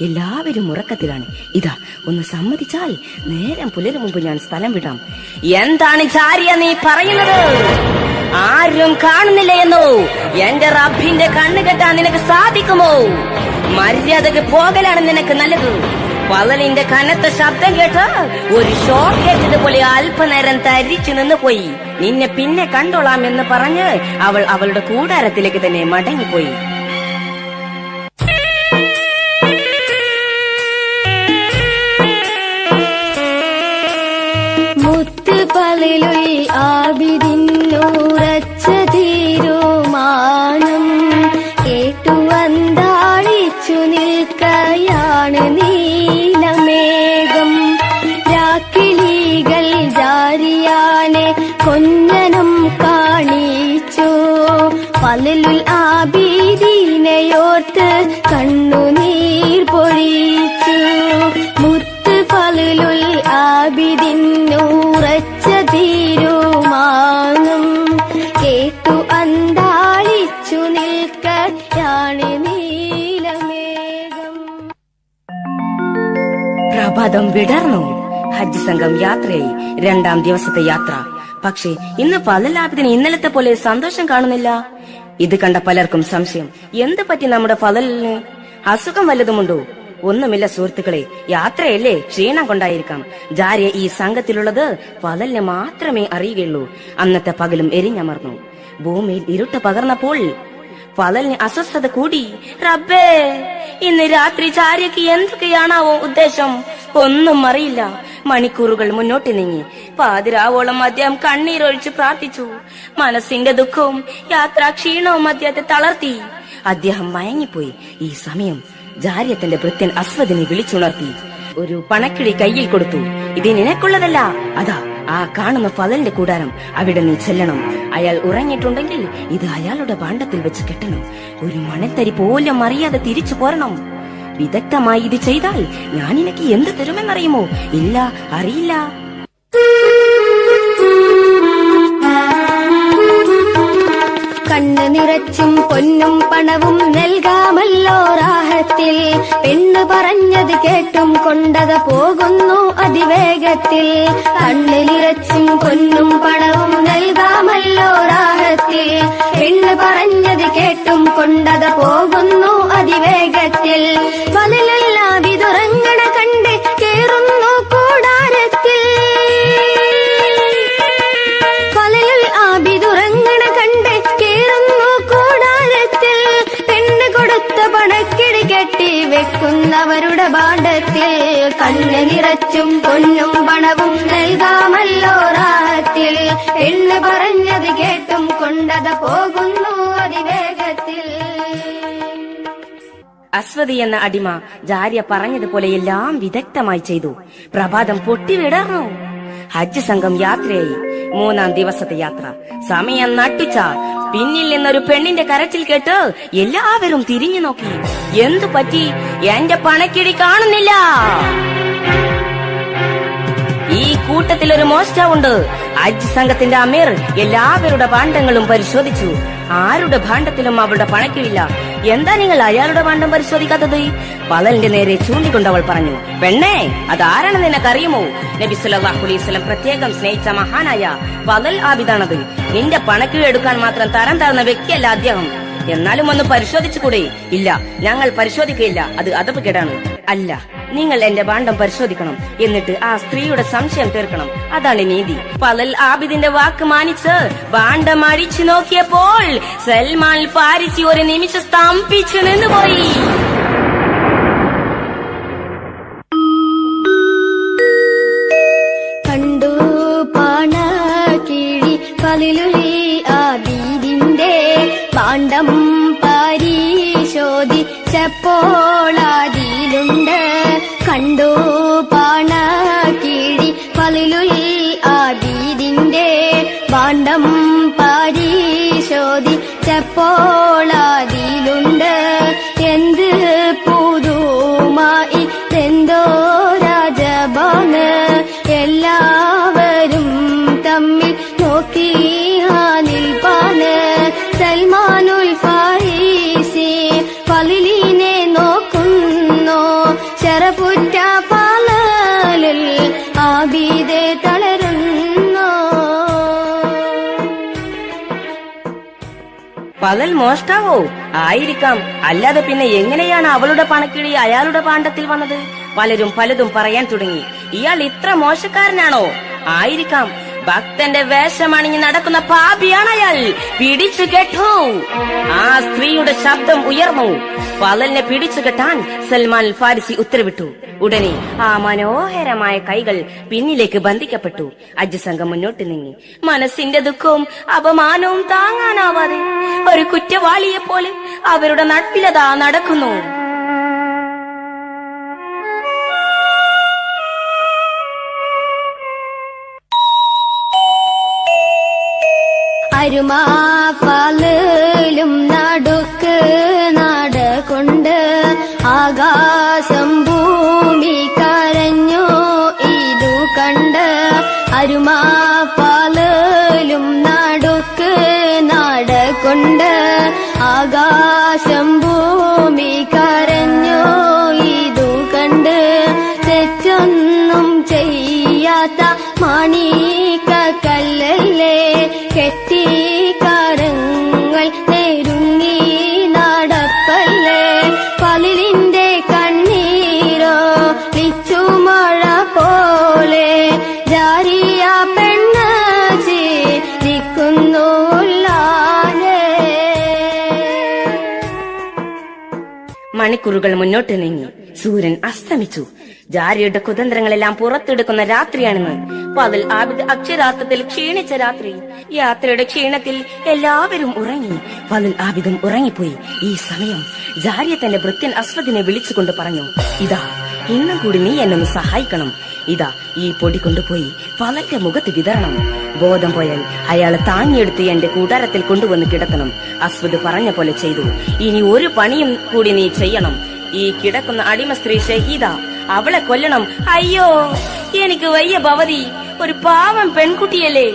എല്ലാവരും ഉറക്കത്തിലാണ്. ഇതാ ഒന്ന് സമ്മതിച്ചാൽ നേരം പുലരും മുമ്പ് ഞാൻ സ്ഥലം വിടാം. എന്താണ് ജാരിയ നീ പറയുന്നത്? ആരും കാണുന്നില്ല എന്നോ? എന്റെ റബ്ബിന്റെ കണ്ണ് കെട്ടാൻ നിനക്ക് സാധിക്കുമോ? മര്യാദക്ക് പോകലാണ് നിനക്ക് നല്ലത്. ഫലലിന്റെ കനത്ത ശബ്ദം കേട്ട് ഒരു ഷോക്കേറ്റതുപോലെ അല്പനേരം തരിച്ചു നിന്ന് പോയി. നിന്നെ പിന്നെ കണ്ടോളാം എന്ന് പറഞ്ഞ് അവൾ അവളുടെ കൂടാരത്തിലേക്ക് തന്നെ മടങ്ങിപ്പോയി. മുത്ത് ഫലലുൽ ആബിദിനുറച്ച തീരുമാനം കേട്ടു അന്താളിച്ചു നിൽക്കയാണ് നീലമേഘം. രാക്കിളികൾ ജാരിയാനെ കൊഞ്ഞനം കാണിച്ചു. ഫലലുൽ ആബിദിനെയോർത്ത് കണ്ണുനീർ പൊഴിച്ചു. മുത്ത് ഫലലുൽ ആബിദിനുറച്ച തീരുമാനം കേട്ടു അന്താളിച്ചു നിൽക്കയാണ് നീലമേഘം. പ്രഭാതം വിടർന്നു. ഹജ്ജ് സംഘം യാത്രയായി. 2ാം ദിവസത്തെ യാത്ര. പക്ഷേ ഇന്ന് ഫലൽ ആബിദിന് ഇന്നലത്തെ പോലെ സന്തോഷം കാണുന്നില്ല. ഇത് കണ്ട പലർക്കും സംശയം. എന്ത് പറ്റി നമ്മുടെ ഫലലിന്? അസുഖം വല്ലതുമുണ്ടോ? ഒന്നുമില്ല സുഹൃത്തുക്കളെ, യാത്രയല്ലേ, ക്ഷീണം കൊണ്ടായിരിക്കാം. ജാരിയ ഈ സംഘത്തിലുള്ളത് ഫലലിനെ മാത്രമേ അറിയുകയുള്ളൂ. അന്നത്തെ പകലും എരിഞ്ഞമർന്നു. ഭൂമിയിൽ ഇരുട്ട് പകർന്നപ്പോൾ ഫലലിന് അസ്വസ്ഥത കൂടി. റബ്ബേ, ഇന്ന് രാത്രി ജാരിയക്ക് എന്തൊക്കെയാണാവോ ഉദ്ദേശം? ഒന്നും അറിയില്ല. മണിക്കൂറുകൾ മുന്നോട്ട് നീങ്ങി. പാതിരാവോളം അദ്ദേഹം കണ്ണീരൊഴിച്ച് പ്രാർത്ഥിച്ചു. മനസ്സിന്റെ ദുഃഖവും യാത്രാ ക്ഷീണവും അദ്ദേഹത്തെ തളർത്തി. അദ്ദേഹം മയങ്ങിപ്പോയി. ഈ സമയം ജാരിയത്തിന്റെ ഭൃത്യൻ അസ്വദിനെ വിളിച്ചുണർത്തി. ഒരു പണക്കിഴി കയ്യിൽ കൊടുത്തു. ഇത് നിനക്കുള്ളതല്ല, അതാ ആ കാണുന്ന ഫലലിന്റെ കൂടാരം. അവിടെ നീ ചെല്ലണം. അയാൾ ഉറങ്ങിയിട്ടുണ്ടെങ്കിൽ ഇത് അയാളുടെ ഭാണ്ഡത്തിൽ വെച്ച് കെട്ടണം. ഒരു മണൽത്തരി പോലും അറിയാതെ തിരിച്ചു പോരണം. വിദഗ്ധമായി ഇത് ചെയ്താൽ ഞാൻ നിനക്ക് എന്ത് തരുമെന്നറിയുമോ? ഇല്ല, അറിയില്ല. കണ്ണ് നിറച്ചും പൊന്നും പണവും നൽകാമല്ലോ റാഹത്തിൽ. പെണ്ണ് പറഞ്ഞത് കേട്ടും കൊണ്ടത പോകുന്നു അതിവേഗത്തിൽ. കണ്ണ് നിറച്ചും പൊന്നും പണവും നൽകാമല്ലോ റാഹത്തിൽ. പെണ്ണ് പറഞ്ഞത് കേട്ടും കൊണ്ടത പോകുന്നു അതിവേഗത്തിൽ. പലലെല്ലാം വിതുറങ്ങണ കണ്ട് കേറുന്നു കൂടാരത്തിൽ. പലലിൽ ആബിതുറങ്ങണ കണ്ട് കേറുന്നു കൂടാരത്തിൽ. പെണ്ണ് കൊടുത്ത പണക്കിടി കെട്ടി വെക്കുന്നവരുടെ ഭാണ്ഡത്തിൽ. കണ്ണ് നിറച്ചും പൊന്നും പണവും നൽകാമല്ലോ റാഹത്തിൽ. പെണ്ണ് പറഞ്ഞത് കേട്ടും കൊണ്ടത പോകുന്നു അതിവേഗത്തിൽ. അസ്വദി എന്ന അടിമ ജാരിയ പറഞ്ഞതുപോലെ എല്ലാം വിദഗ്ധമായി ചെയ്തു. പ്രഭാതം പൊട്ടിവിടർന്നു. ഹജ്ജ് സംഘം യാത്രയായി. 3-ാം ദിവസത്തെ യാത്ര. സമയം നട്ടുച്ച. പിന്നിൽ നിന്നൊരു പെണ്ണിന്റെ കരച്ചിൽ കേട്ട് എല്ലാവരും തിരിഞ്ഞു നോക്കി. എന്തു പറ്റി? എന്റെ പണക്കിടി കാണുന്നില്ല. ഈ കൂട്ടത്തിൽ ഒരു മോഷ്ടാവുണ്ട്. ഹജ്ജ് സംഘത്തിന്റെ അമീർ എല്ലാവരുടെ ഭാണ്ഡങ്ങളും പരിശോധിച്ചു. ആരുടെ ഭാണ്ഡത്തിലും അവളുടെ പണക്കിടില്ല. എന്താ നിങ്ങൾ അയാളുടെ ഭാണ്ഡം പരിശോധിക്കാത്തത്? പലലിന്റെ നേരെ ചൂണ്ടിക്കൊണ്ട് അവൾ പറഞ്ഞു, പെണ്ണേ, അതാരാണെന്ന് നിനക്കറിയുമോ? നബി സല്ലല്ലാഹു അലൈഹി വസല്ലം പ്രത്യേകം സ്നേഹിച്ച മഹാനായ പലൽ ആബിദാണത്. നിന്റെ പണക്കിഴി എടുക്കാൻ മാത്രം തരം താഴ്ന്ന വ്യക്തിയല്ല അദ്ദേഹം. എന്നാലും ഒന്ന് പരിശോധിച്ചുകൂടെ? ഇല്ല, ഞങ്ങൾ പരിശോധിക്കുകയില്ല, അത് അദബുകേടാണ്. അല്ല, നിങ്ങൾ എന്റെ ഭാണ്ഡം പരിശോധിക്കണം, എന്നിട്ട് ആ സ്ത്രീയുടെ സംശയം തീർക്കണം. അതാണ് നീതി. പലൽ ആബിദിന്റെ വാക്ക് മാനിച്ച് ഭാണ്ഡം അടിച്ചു നോക്കിയപ്പോൾ സൽമാൻ ഫാരിസി ഒരു നിമിഷം സ്തംഭിച്ചു നിന്നുപോയി. കണ്ടു പണക്കിഴി പലലുൽ ആബിദിന്റെ ഭാണ്ഡം പരിശോധിച്ചപ്പോൾ അതിലുണ്ട്. കണ്ടു പണക്കിഴി പലലുൽ ആബിദിന്റെ ഭാണ്ഡം പരിശോധിച്ചപ്പോൾ അതിലുണ്ട്. എന്ത് പുതുമായി എന്തോ രാജബാണ്. എല്ലാവരും തമ്മിൽ നോക്കി നിൽപ്പാണ്. സൽമാനുൽ ഫാരിസി പലലിനെ നോക്കുന്നു. ശരപുറ്റ പലലിൽ ആബിദ് തളരുന്നു. പലൽ മോഷ്ടാവോ? ആയിരിക്കാം. അല്ലാതെ പിന്നെ എങ്ങനെയാണ് അവളുടെ പണക്കിഴി അയാളുടെ ഭാണ്ഡത്തിൽ വന്നത്? പലരും പലതും പറയാൻ തുടങ്ങി. ഇയാൾ ഇത്ര മോശക്കാരനാണോ? ആയിരിക്കാം. ഭക്തന്റെ വേഷമണിഞ്ഞ് നടക്കുന്ന പാപിയാണ് അയാൾ. പിടിച്ചു കെട്ടു. ആ സ്ത്രീയുടെ ശബ്ദം ഉയർന്നു. പലലിനെ പിടിച്ചു കെട്ടാൻ സൽമാൻ ഫാരിസി ഉത്തരവിട്ടു. ഉടനെ ആ മനോഹരമായ കൈകൾ പിന്നിലേക്ക് ബന്ധിക്കപ്പെട്ടു. ഹജ്ജ് സംഘം മുന്നോട്ട് നീങ്ങി. മനസ്സിന്റെ ദുഃഖവും അപമാനവും താങ്ങാനാവാതെ ഒരു കുറ്റവാളിയെ പോലെ അവരുടെ നട്പിലതാ നടക്കുന്നു. അരുമാ പലലും നടുക്ക് നടകൊണ്ട് ആകാശം ഭൂമി കരഞ്ഞു ഇതു കണ്ട്. അരുമാ പലലും നടുക്ക് നടകൊണ്ട് ആകാശം ഭൂമി കരഞ്ഞു ഇതു കണ്ട്. തെറ്റൊന്നും ചെയ്യാത്ത മാണിക്കല്ലല്ലേ കെട്ടിക്കാരങ്ങൾ നെരുങ്ങി നടപ്പല്ലേ. പലലിന്റെ കണ്ണീരോ ലിച്ചുമഴ പോലെ ജാരിയ പെണ്ണ് ചിരിക്കുന്നു. മണിക്കൂറുകൾ മുന്നോട്ട് നീങ്ങി. സൂര്യൻ അസ്തമിച്ചു. ജാരിയുടെ കുതന്ത്രങ്ങളെല്ലാം പുറത്തെടുക്കുന്ന രാത്രിയാണെന്ന്. പലൽ ആബിദ് അക്ഷരാർത്ഥത്തിൽ ക്ഷീണിച്ച രാത്രി. യാത്രയുടെ ക്ഷീണത്തിൽ എല്ലാവരും ഉറങ്ങി. പലൽ ആബിദും ഉറങ്ങിപ്പോയി. ഈ സമയം ജാരിയ തന്റെ ഭൃത്യൻ അസ്വദിനെ വിളിച്ചുകൊണ്ട് പറഞ്ഞു, ഇതാ, ഇന്നും കൂടി നീ എന്നൊന്ന് സഹായിക്കണം. ഇതാ, ഈ പൊടി കൊണ്ടുപോയി പലന്റെ മുഖത്ത് വിതരണം. ബോധം പോയാൽ അയാളെ താങ്ങിയെടുത്ത് എന്റെ കൂടാരത്തിൽ കൊണ്ടുവന്ന് കിടത്തണം. അസ്വദ് പറഞ്ഞ പോലെ ചെയ്തു. ഇനി ഒരു പണിയും കൂടി നീ ചെയ്യണം. ഈ കിടക്കുന്ന അടിമ സ്ത്രീ ഷഹീദ, അവളെ കൊല്ലണം. അയ്യോ, എനിക്ക് വയ്യ ഭവതി. ഒരു പാവം പെൺകുട്ടിയല്ലേ,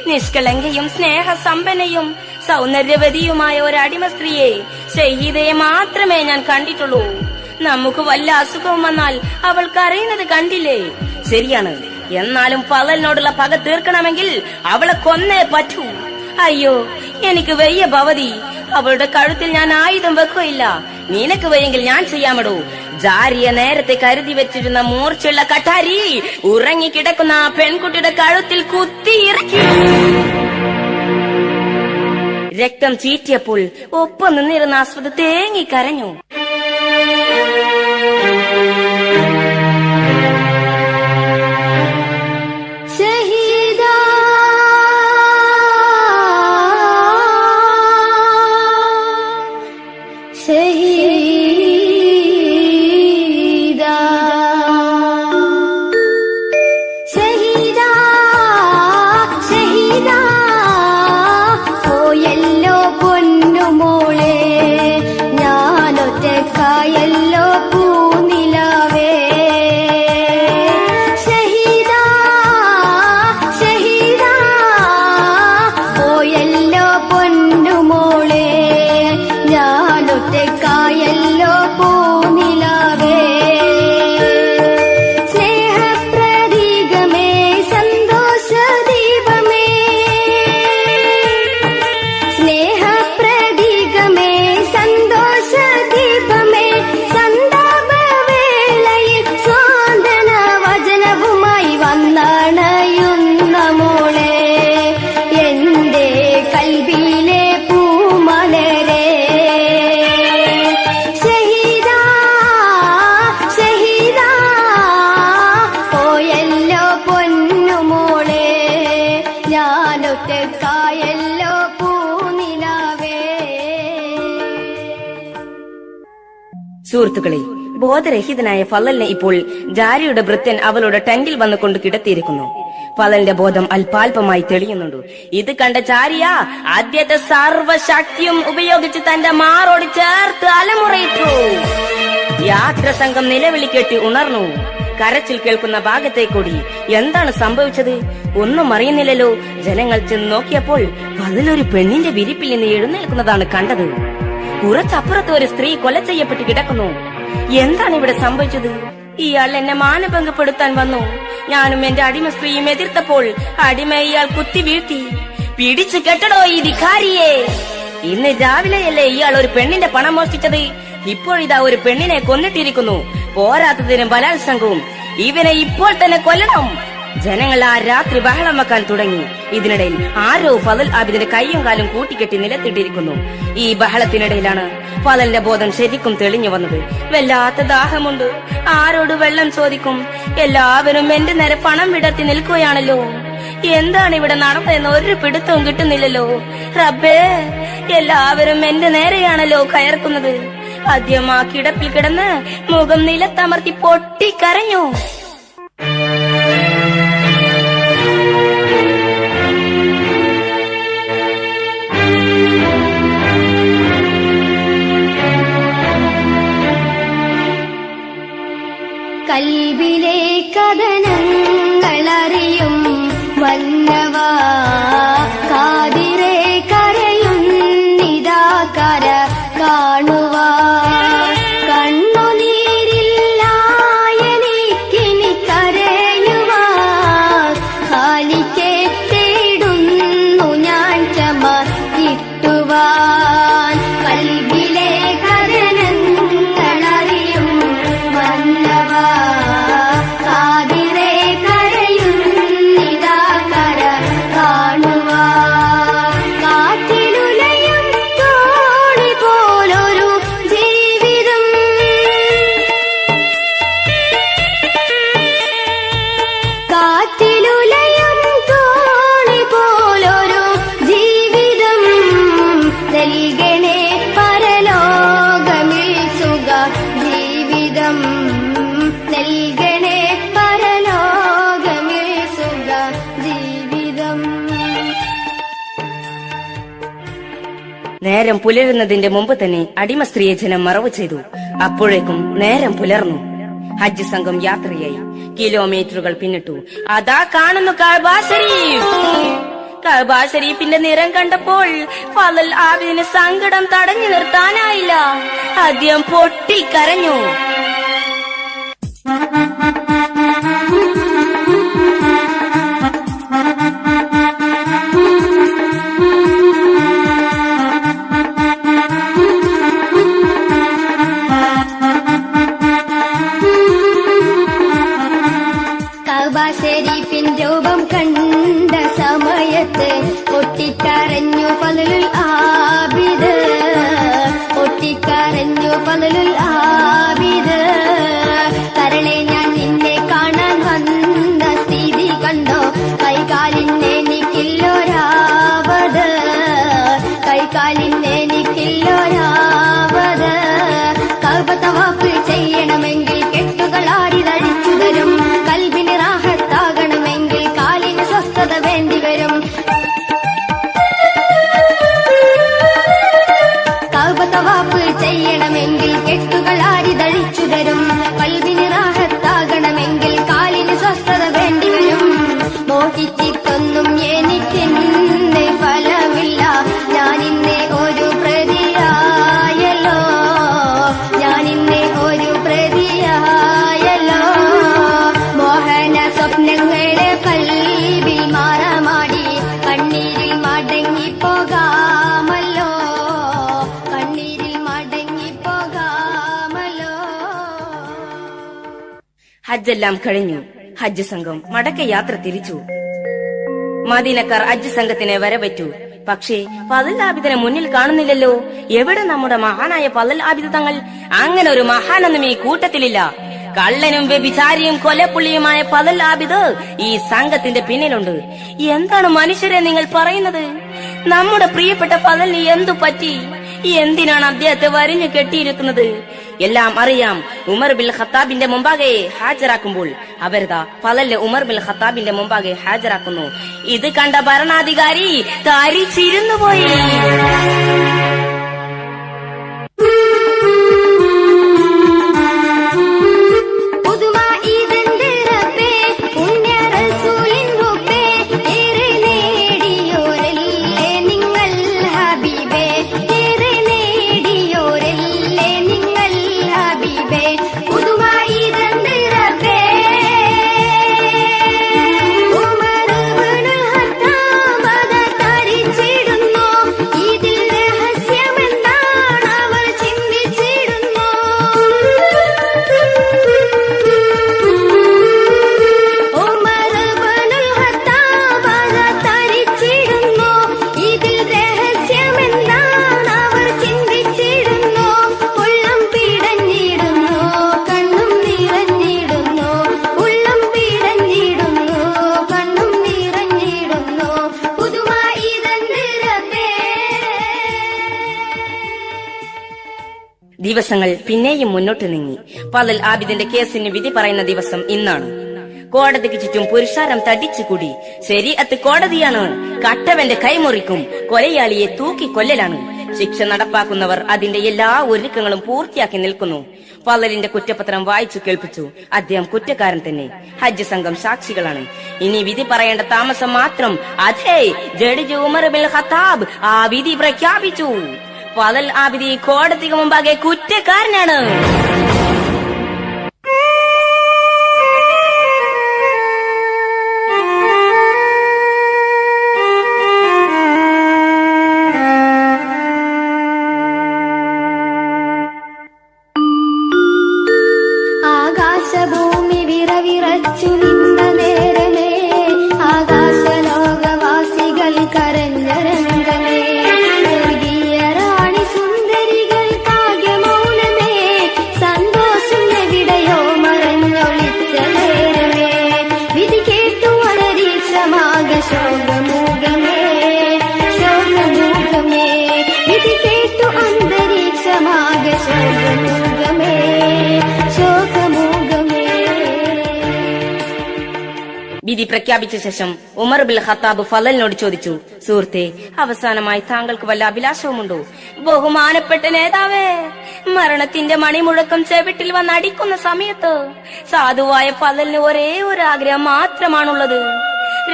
നിഷ്കളങ്കയും സ്നേഹസമ്പന്നയും സൗന്ദര്യവതിയുമായ ഒരു അടിമ സ്ത്രീയെ, ഷഹീദയെ മാത്രമേ ഞാൻ കണ്ടിട്ടുള്ളൂ. നമുക്ക് വല്ല അസുഖവും വന്നാൽ അവൾ കരയുന്നത് കണ്ടില്ലേ? ശരിയാണ്, എന്നാലും ഫളലിനോടുള്ള പക തീർക്കണമെങ്കിൽ അവളെ കൊന്നേ പറ്റൂ. അയ്യോ, എനിക്ക് വയ്യ ഭവതി. അവളുടെ കഴുത്തിൽ ഞാൻ ആയുധം വെക്കുകയില്ല. നിനക്ക് വയ്യെങ്കിൽ ഞാൻ ചെയ്യാമടോ. ജാരിയെ നേരത്തെ കരുതി വെച്ചിരുന്ന മൂർച്ചയുള്ള കഠാരി ഉറങ്ങിക്കിടക്കുന്ന ആ പെൺകുട്ടിയുടെ കഴുത്തിൽ കുത്തിയിറക്കി. രക്തം ചീറ്റിയപ്പോൾ ഒപ്പം നിന്നിരുന്ന ആസ്വദ തേങ്ങിക്കരഞ്ഞു. സുഹൃത്തുക്കളെ, ബോധരഹിതനായ ഫളലിനെ ഇപ്പോൾ ജാരിയുടെ ഭൃത്യൻ അവളുടെ ടെന്റിൽ വന്നുകൊണ്ട് കിടത്തിയിരിക്കുന്നു. ഫളലിന്റെ ബോധം അല്പാൽപമായി തെളിയുന്നുണ്ട്. ഇത് കണ്ട ജാരിയ ആദ്യത്തെ സർവശക്തിയും ഉപയോഗിച്ച് തന്റെ മാറോട് ചേർത്ത് അലമുറയിട്ടു. യാത്ര സംഘം നിലവിളി കേട്ട് ഉണർന്നു. കരച്ചിൽ കേൾക്കുന്ന ഭാഗത്തേക്കൂടി എന്താണ് സംഭവിച്ചത് ഒന്നും അറിയുന്നില്ലല്ലോ. ജനങ്ങൾ ചെന്ന് നോക്കിയപ്പോൾ ഫളലൊരു പെണ്ണിന്റെ വിരിപ്പിൽ നിന്ന് എഴുന്നേൽക്കുന്നതാണ് കണ്ടത്. കുറച്ചപ്പുറത്ത് ഒരു സ്ത്രീ കൊല ചെയ്യപ്പെട്ട് കിടക്കുന്നു. എന്താണ് ഇവിടെ സംഭവിച്ചത്? ഇയാൾ എന്നെ മാനഭംഗപ്പെടുത്താൻ വന്നു. ഞാനും എന്റെ അടിമ സ്ത്രീയും എതിർത്തപ്പോൾ അടിമ ഇയാൾ കുത്തി വീഴ്ത്തി. പിടിച്ചു കെട്ടടോ ഈ ധിക്കാരിയെ. ഇന്ന് രാവിലെയല്ലേ ഇയാൾ ഒരു പെണ്ണിന്റെ പണം മോഷ്ടിച്ചത്. ഇപ്പോഴിതാ ഒരു പെണ്ണിനെ കൊന്നിട്ടിരിക്കുന്നു. പോരാത്തതിന് ബലാത്സംഗവും. ഇവനെ ഇപ്പോൾ തന്നെ കൊല്ലണം. ജനങ്ങൾ ആ രാത്രി ബഹളം വെക്കാൻ തുടങ്ങി. ഇതിനിടയിൽ ആരോ ഫളൽ ആബിദിന്റെ കൈയും കാലും കൂട്ടിക്കെട്ടി നിലത്തിട്ടിരിക്കുന്നു. ഈ ബഹളത്തിനിടയിലാണ് ഫളലിന്റെ ബോധം ശരിക്കും തെളിഞ്ഞു വന്നത്. വല്ലാത്ത ദാഹമുണ്ട്, ആരോട് വെള്ളം ചോദിക്കും? എല്ലാവരും എന്റെ നേരെ പണം വിടർത്തി നിൽക്കുകയാണല്ലോ. എന്താണ് ഇവിടെ നടന്നതെന്ന് ഒരു പിടുത്തവും കിട്ടുന്നില്ലല്ലോ. റബ്ബേ, എല്ലാവരും എന്റെ നേരെയാണല്ലോ കയർക്കുന്നത്. ആദ്യം ആ കിടപ്പിൽ കിടന്ന് മുഖം നിലത്തമർത്തി പൊട്ടിക്കരഞ്ഞു. കൽബിലെ കഥനങ്ങളറിയും വന്നവാ, കാതിരെ കരയും നിതാകര കാണുവാ. കണ്ണുനീരില്ല എനിക്കിനി നേരം പുലരുന്നതിന്റെ മുമ്പ് തന്നെ അടിമ സ്ത്രീയെ ജനം മറവ് ചെയ്തു. അപ്പോഴേക്കും നേരം പുലർന്നു. ഹജ്ജ് സംഘം യാത്രയായി. കിലോമീറ്ററുകൾ പിന്നിട്ടു. അതാ കാണുന്നു കഅബ ശരീഫ്. കഅബ ശരീഫിന്റെ നിറം കണ്ടപ്പോൾ ഫളൽ ആബിദിന് സങ്കടം തടഞ്ഞു നിർത്താനായില്ല. അദ്ദേഹം പൊട്ടിക്കരഞ്ഞു. കഅബ ശരീഫിൻ രൂപം കണ്ട സമയത്ത് പൊട്ടിക്കരഞ്ഞു ഫളലുൽ ആബിദ്. പൊട്ടിക്കരഞ്ഞു ഫളലുൽ ആബിദ്. കരളെ ഞാൻ നിന്നെ കാണാൻ വന്ന സ്ഥിതി കണ്ടോ, കൈകാലിനെനിക്കില്ലോരാവത്. കൈകാലിനെനിക്കില്ലോരാവത്. കഅബ തവാഫ് ചെയ്യണമെങ്കിൽ കെട്ടുകൾ ആരിതഴിച്ചു തരും. കൽബിന് റാഹത്താകണമെങ്കിൽ കാലിന് സ്വസ്ഥത വേണ്ടിവരും. കഅബ തവാഫ് ചെയ്യണമെങ്കിൽ കെട്ടുകൾ ആരിതഴിച്ചു തരും. കൽബിന് റാഹത്താകണമെങ്കിൽ കാലിന് സ്വസ്ഥത വേണ്ടിവരും. മോഹിച്ചിട്ടൊന്നും എനിക്കിന്ന് ഫലമില്ല. ഞാനിന്നെ ഒരു പ്രതിയായല്ലോ. ഞാനിന്നെ ഒരു പ്രതിയായല്ലോ. മോഹന സ്വപ്നങ്ങളെ കൽബിൽ മാറമാടി കണ്ണീരിൽ മടങ്ങിപ്പോകാമല്ലോ. കണ്ണീരിൽ മടങ്ങിപ്പോകാമല്ലോ. ഹജ്ജെല്ലാം കഴിഞ്ഞു. ഹജ്ജ് സംഘം മടക്ക യാത്ര തിരിച്ചു. മദീനക്കാർ ഹജ്ജ് സംഘത്തിനെ വരവേറ്റു. പക്ഷേ ഫളൽ ആബിദിനെ മുന്നിൽ കാണുന്നില്ലല്ലോ. എവിടെ നമ്മുടെ മഹാനായ ഫളൽ ആബിദ് തങ്ങൾ? അങ്ങനെ ഒരു മഹാനൊന്നും ഈ കൂട്ടത്തിലില്ല. കള്ളനും വ്യഭിചാരിയും കൊലപ്പുള്ളിയുമായ ഫളൽ ആബിദ് ഈ സംഘത്തിന്റെ പിന്നിലുണ്ട്. എന്താണ് മനുഷ്യരെ നിങ്ങൾ പറയുന്നത്? നമ്മുടെ പ്രിയപ്പെട്ട ഫളലിന് എന്തു പറ്റി? എന്തിനാണ് അദ്ദേഹത്തെ വരിഞ്ഞു കെട്ടിയിരിക്കുന്നത്? എല്ലാം അറിയാം. ഉമർ ബിൻ ഖത്താബിന്റെ മുമ്പാകെ ഹാജരാക്കുമ്പോൾ അവരതാ ഫളലിനെ ഉമർ ബിൻ ഖത്താബിന്റെ മുമ്പാകെ ഹാജരാക്കുന്നു. ഇത് കണ്ട ഭരണാധികാരി തരിച്ചിരുന്നു പോയി. ദിവസങ്ങൾ പിന്നെയും മുന്നോട്ട് നീങ്ങി. ഫളൽ ആബിദിന്റെ കേസിന് വിധി പറയുന്ന ദിവസം ഇന്നാണ്. കോടതിക്ക് ചുറ്റും പുരുഷാരം തടിച്ചുകൂടി. ശരീഅത്ത് കോടതിയാണ്. കട്ടവന്റെ കൈമുറിക്കും, കൊലയാളിയെ തൂക്കി കൊല്ലലാണ്. ശിക്ഷ നടപ്പാക്കുന്നവർ അതിന്റെ എല്ലാ ഒരുക്കങ്ങളും പൂർത്തിയാക്കി നിൽക്കുന്നു. ഫളലിന്റെ കുറ്റപത്രം വായിച്ചു കേൾപ്പിച്ചു. അദ്ദേഹം കുറ്റക്കാരൻ തന്നെ. ഹജ്ജ് സംഘം സാക്ഷികളാണ്. ഇനി വിധി പറയേണ്ട താമസം മാത്രം. അതെ, ജഡ്ജി ഉമർ ബിൻ ഖത്താബ് ആ വിധി പ്രഖ്യാപിച്ചു. ഫളൽ ആബിദി കോടതിക്ക് മുമ്പാകെ കുറ്റക്കാരനാണ്. ആകാശഭൂമി വിറവിറച്ചു നിന്ന നേരമേ, ആകാശലോകവാസികൾ കരഞ്ഞ രംഗമേ, സ്വർഗീയ റാണി സുന്ദരികൾക്കാകെ മൗനമേ, സന്തോഷ വിധി പ്രഖ്യാപിച്ച ശേഷം ഉമർ ബിൻ ഖത്താബ് ഫലലിനോട് ചോദിച്ചു, സുഹൃത്തെ, അവസാനമായി താങ്കൾക്ക് വല്ല അഭിലാഷവുമുണ്ടോ? ബഹുമാനപ്പെട്ട നേതാവേ, മരണത്തിന്റെ മണിമുഴക്കം ചെവിട്ടിൽ വന്ന് അടിക്കുന്ന സമയത്ത് സാധുവായ ഫലലിന് ഒരേ ഒരു ആഗ്രഹം മാത്രമാണുള്ളത്.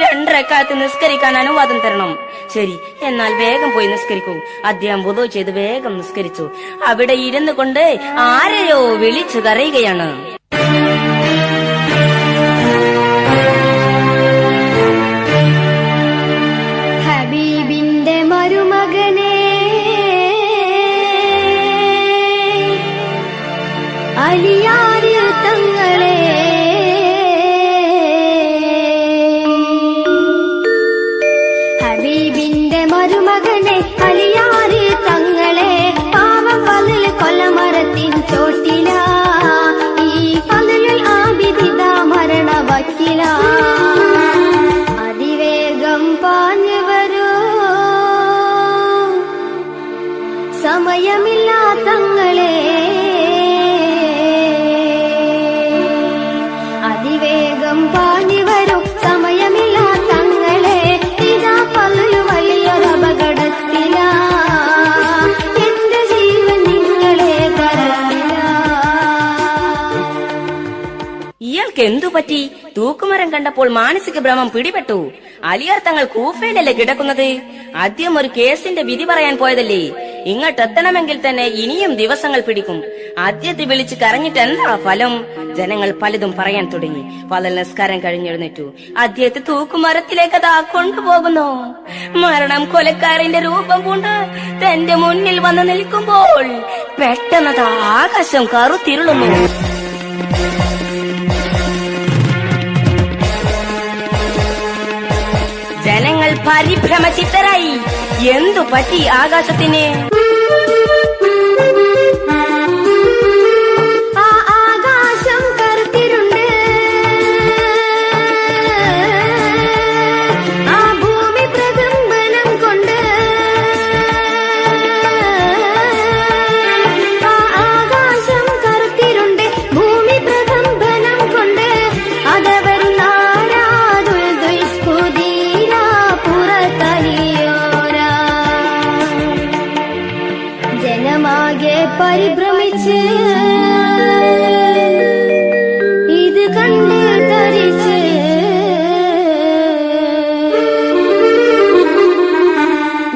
2 റക്അത്ത് നിസ്കരിക്കാൻ അനുവാദം തരണം. ശരി, എന്നാൽ വേഗം പോയി നിസ്കരിക്കൂ. അദ്ദേഹം വുളു ചെയ്ത് വേഗം നിസ്കരിച്ചു. അവിടെ ഇരുന്നു കൊണ്ട് ആരെയോ വിളിച്ചു കരയുകയാണ്. ഹബീബിന്റെ മരുമകനെ അലിയാര് തങ്ങളെ, ഹബീബിന്റെ മരുമകനെ അലിയാര് തങ്ങളെ, പാവം ഫളൽ കൊലമരത്തിൻ ചോട്ടില, ഈ ഫളലുൽ ആബിദിദ മരണ വക്കില, അതിവേഗം പാഞ്ഞു വരൂ, സമയമില്ല തങ്ങളെ, അതിവേഗം പാഞ്ഞു വരൂ, സമയമില്ല തങ്ങളെ, ഇതാ ഫളൽ വലിയൊരു അപകടത്തില, എന്റെ ജീവൻ നിങ്ങളെ കരളില. ഇയാൾക്ക് എന്തു പറ്റി? തൂക്കുമരം കണ്ടപ്പോൾ മാനസിക ഭ്രമം പിടിപെട്ടു. അലിയാർ തങ്ങൾ കൂഫയിലല്ലേ കിടക്കുന്നത്? ആദ്യം ഒരു കേസിന്റെ വിധി പറയാൻ പോയതല്ലേ? ഇങ്ങോട്ടെത്തണമെങ്കിൽ തന്നെ ഇനിയും ദിവസങ്ങൾ പിടിക്കും. ആദ്യത്തെ വിളിച്ച് കരഞ്ഞിട്ട് എന്താ ഫലം? ജനങ്ങൾ പലതും പറയാൻ തുടങ്ങി. ഫളൽ നിസ്കാരം കഴിഞ്ഞെഴുന്നേറ്റു. അദ്ദേഹത്തെ തൂക്കുമരത്തിലേക്ക് അതാ കൊണ്ടുപോകുന്നു. മരണം കൊലക്കാരന്റെ രൂപം പൂണ്ട് തന്റെ മുന്നിൽ വന്ന് നിൽക്കുമ്പോൾ പെട്ടെന്നതാ ആകാശം കറുത്തിരുളുന്നു. ജനങ്ങൾ പരിഭ്രമചിത്തരായി. എന്തു പറ്റി ആകാശത്തിന്? ആ ആകാശം കറുത്തിരുണ്ട്, ആ ഭൂമി പ്രകമ്പനം കൊണ്ട്, ആ ആകാശം കറുത്തിരുണ്ട്, ഭൂമി പ്രകമ്പനം കൊണ്ട്, അതവർ നാരാതുൽ ദുൽഖുദീര പുറത്തലിയോര, ജനമാകെ പരിഭ്രമിച്ച് ഇത് കണ്ട് തരിച്ച്,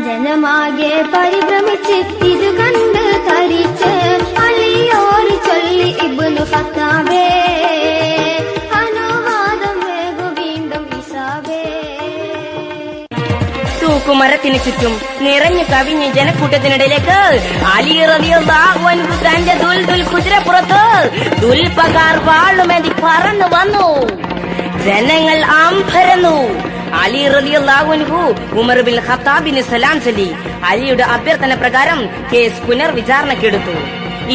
ജനമാകെ പരിഭ്രമിച്ച് ഇത് കണ്ട് തരിച്ച്, അലിയോർ ചൊല്ലി ഇബ്നു ഖത്താബേ, അനുവാദം വേഗം വീണ്ടും ഹിസാബേ. തൂക്കുമരത്തിന് ചുറ്റും നിറഞ്ഞു കവിഞ്ഞ് ജനക്കൂട്ടത്തിനിടയിലേക്ക് അലി റളിയല്ലാഹു അൻഹു തന്റെ ദുൽദുൽ കുതിരപ്പുറത്ത് ദുൽപകാർ വാളുമേന്തി പറന്നു വന്നു. ജനങ്ങൾ അമ്പരന്നു. അലി റളിയല്ലാഹു അൻഹു ഉമർ ബിൻ ഖത്താബിന് സലാം ചൊല്ലി. അലിയുടെ അഭ്യർത്ഥന പ്രകാരം കേസ് പുനർവിചാരണക്കെടുത്തു.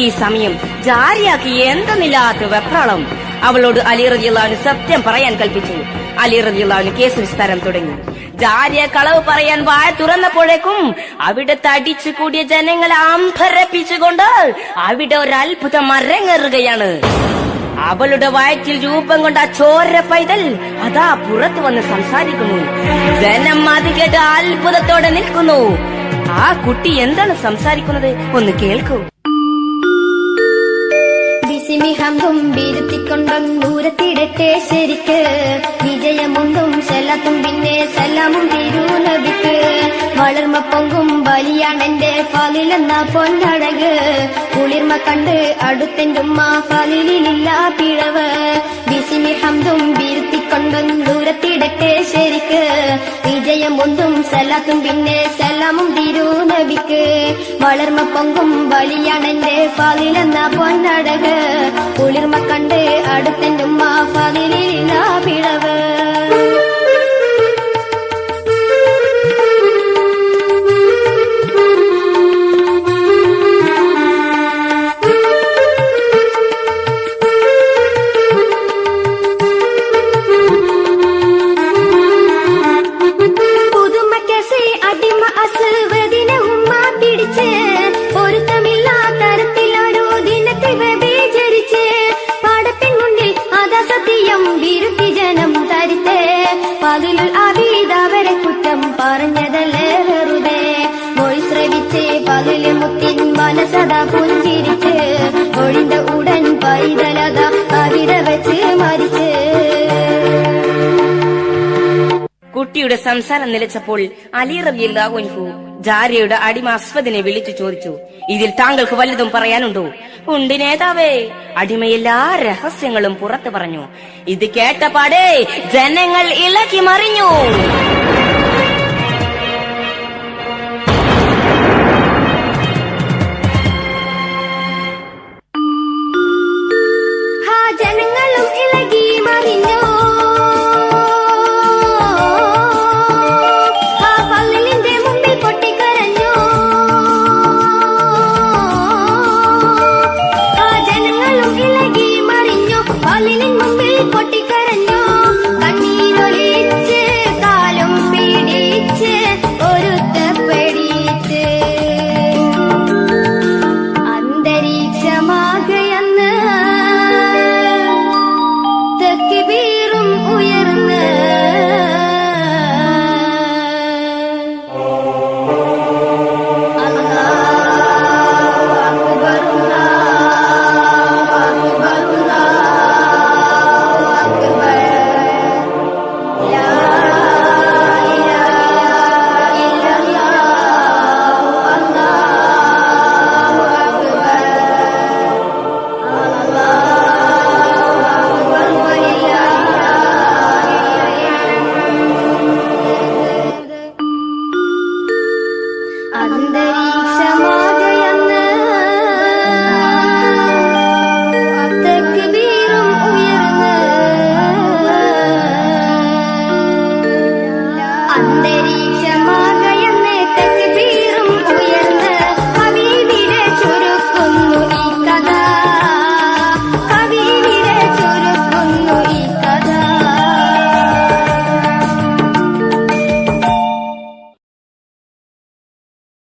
ഈ സമയം ജാരിയാക്കി എന്തെന്നില്ലാത്ത വെപ്രാളം. അവളോട് അലി റളിയല്ലാഹു അൻഹു സത്യം പറയാൻ കൽപ്പിച്ചു. അലി റളിയല്ലാഹു അൻഹു കേസ് വിസ്താരം തുടങ്ങി. ജാരിയ കളവ് പറയാൻ വായ തുറന്നപ്പോഴേക്കും അവിടെ തടിച്ചു കൂടിയ ജനങ്ങളെ അമ്പരപ്പിച്ചുകൊണ്ട് അവിടെ ഒരു അത്ഭുതം അരങ്ങേറുകയാണ്. അവളുടെ വയറ്റിൽ രൂപം കൊണ്ട ചോര പൈതൽ അതാ പുറത്തു വന്ന് സംസാരിക്കുന്നു. ജനം അത് കേട്ട് അത്ഭുതത്തോടെ നിൽക്കുന്നു. ആ കുട്ടി എന്താണ് സംസാരിക്കുന്നത്? ഒന്ന് കേൾക്കൂ. ബിസിമിഹംദും ബിരുത്തിക്കൊണ്ടും ദൂരത്തിടട്ടെ ശരിക്ക്, വിജയമുണ്ടും ശലത്തും പിന്നെ സലാമും തിരുനബിക്ക്, വളർമ പൊങ്കും വലിയാണെന്റെ ഫളിലെന്ന പൊന്നഴക്, കുളിർമ കണ്ട് അടുത്തെന്റുമ്മ ഫളിലില്ല പിഴവ്, ബിസിമിഹംദും ബിരുത്തിക്കൊണ്ടും ദൂരത്തിടട്ടെ ശരിക്ക്, വിജയമുണ്ടും സലാത്തും പിന്നെ സലാമും തിരുനബിക്ക്, വളർമ പൊങ്കും വലിയാണെന്റെ ഫളിലെന്ന പൊന്നഴക്, കുളിർമ കണ്ട് അടുത്തെന്റുമ്മ ഫളിലില്ല പിഴവ്. സത്യം വിരുത്തി ജനം തരിത്തേ സദാ പുഞ്ചിരിച്ച് ഒഴിந்த ഉടൻ പൈതലത അവിടെ വെച്ച് മരിച്ച്. കുട്ടിയുടെ സംസാരം നിലച്ചപ്പോൾ അലി റളിയല്ലാഹു അൻഹു ജാരിയയുടെ അടിമ അസ്വദിനെ വിളിച്ചു ചോദിച്ചു, ഇതിൽ താങ്കൾക്ക് വല്ലതും പറയാനുണ്ടോ? ഉണ്ട് നേതാവേ. അടിമ എല്ലാ രഹസ്യങ്ങളും പുറത്തു പറഞ്ഞു. ഇത് കേട്ടപാടേ ജനങ്ങൾ ഇളകി മറിഞ്ഞു.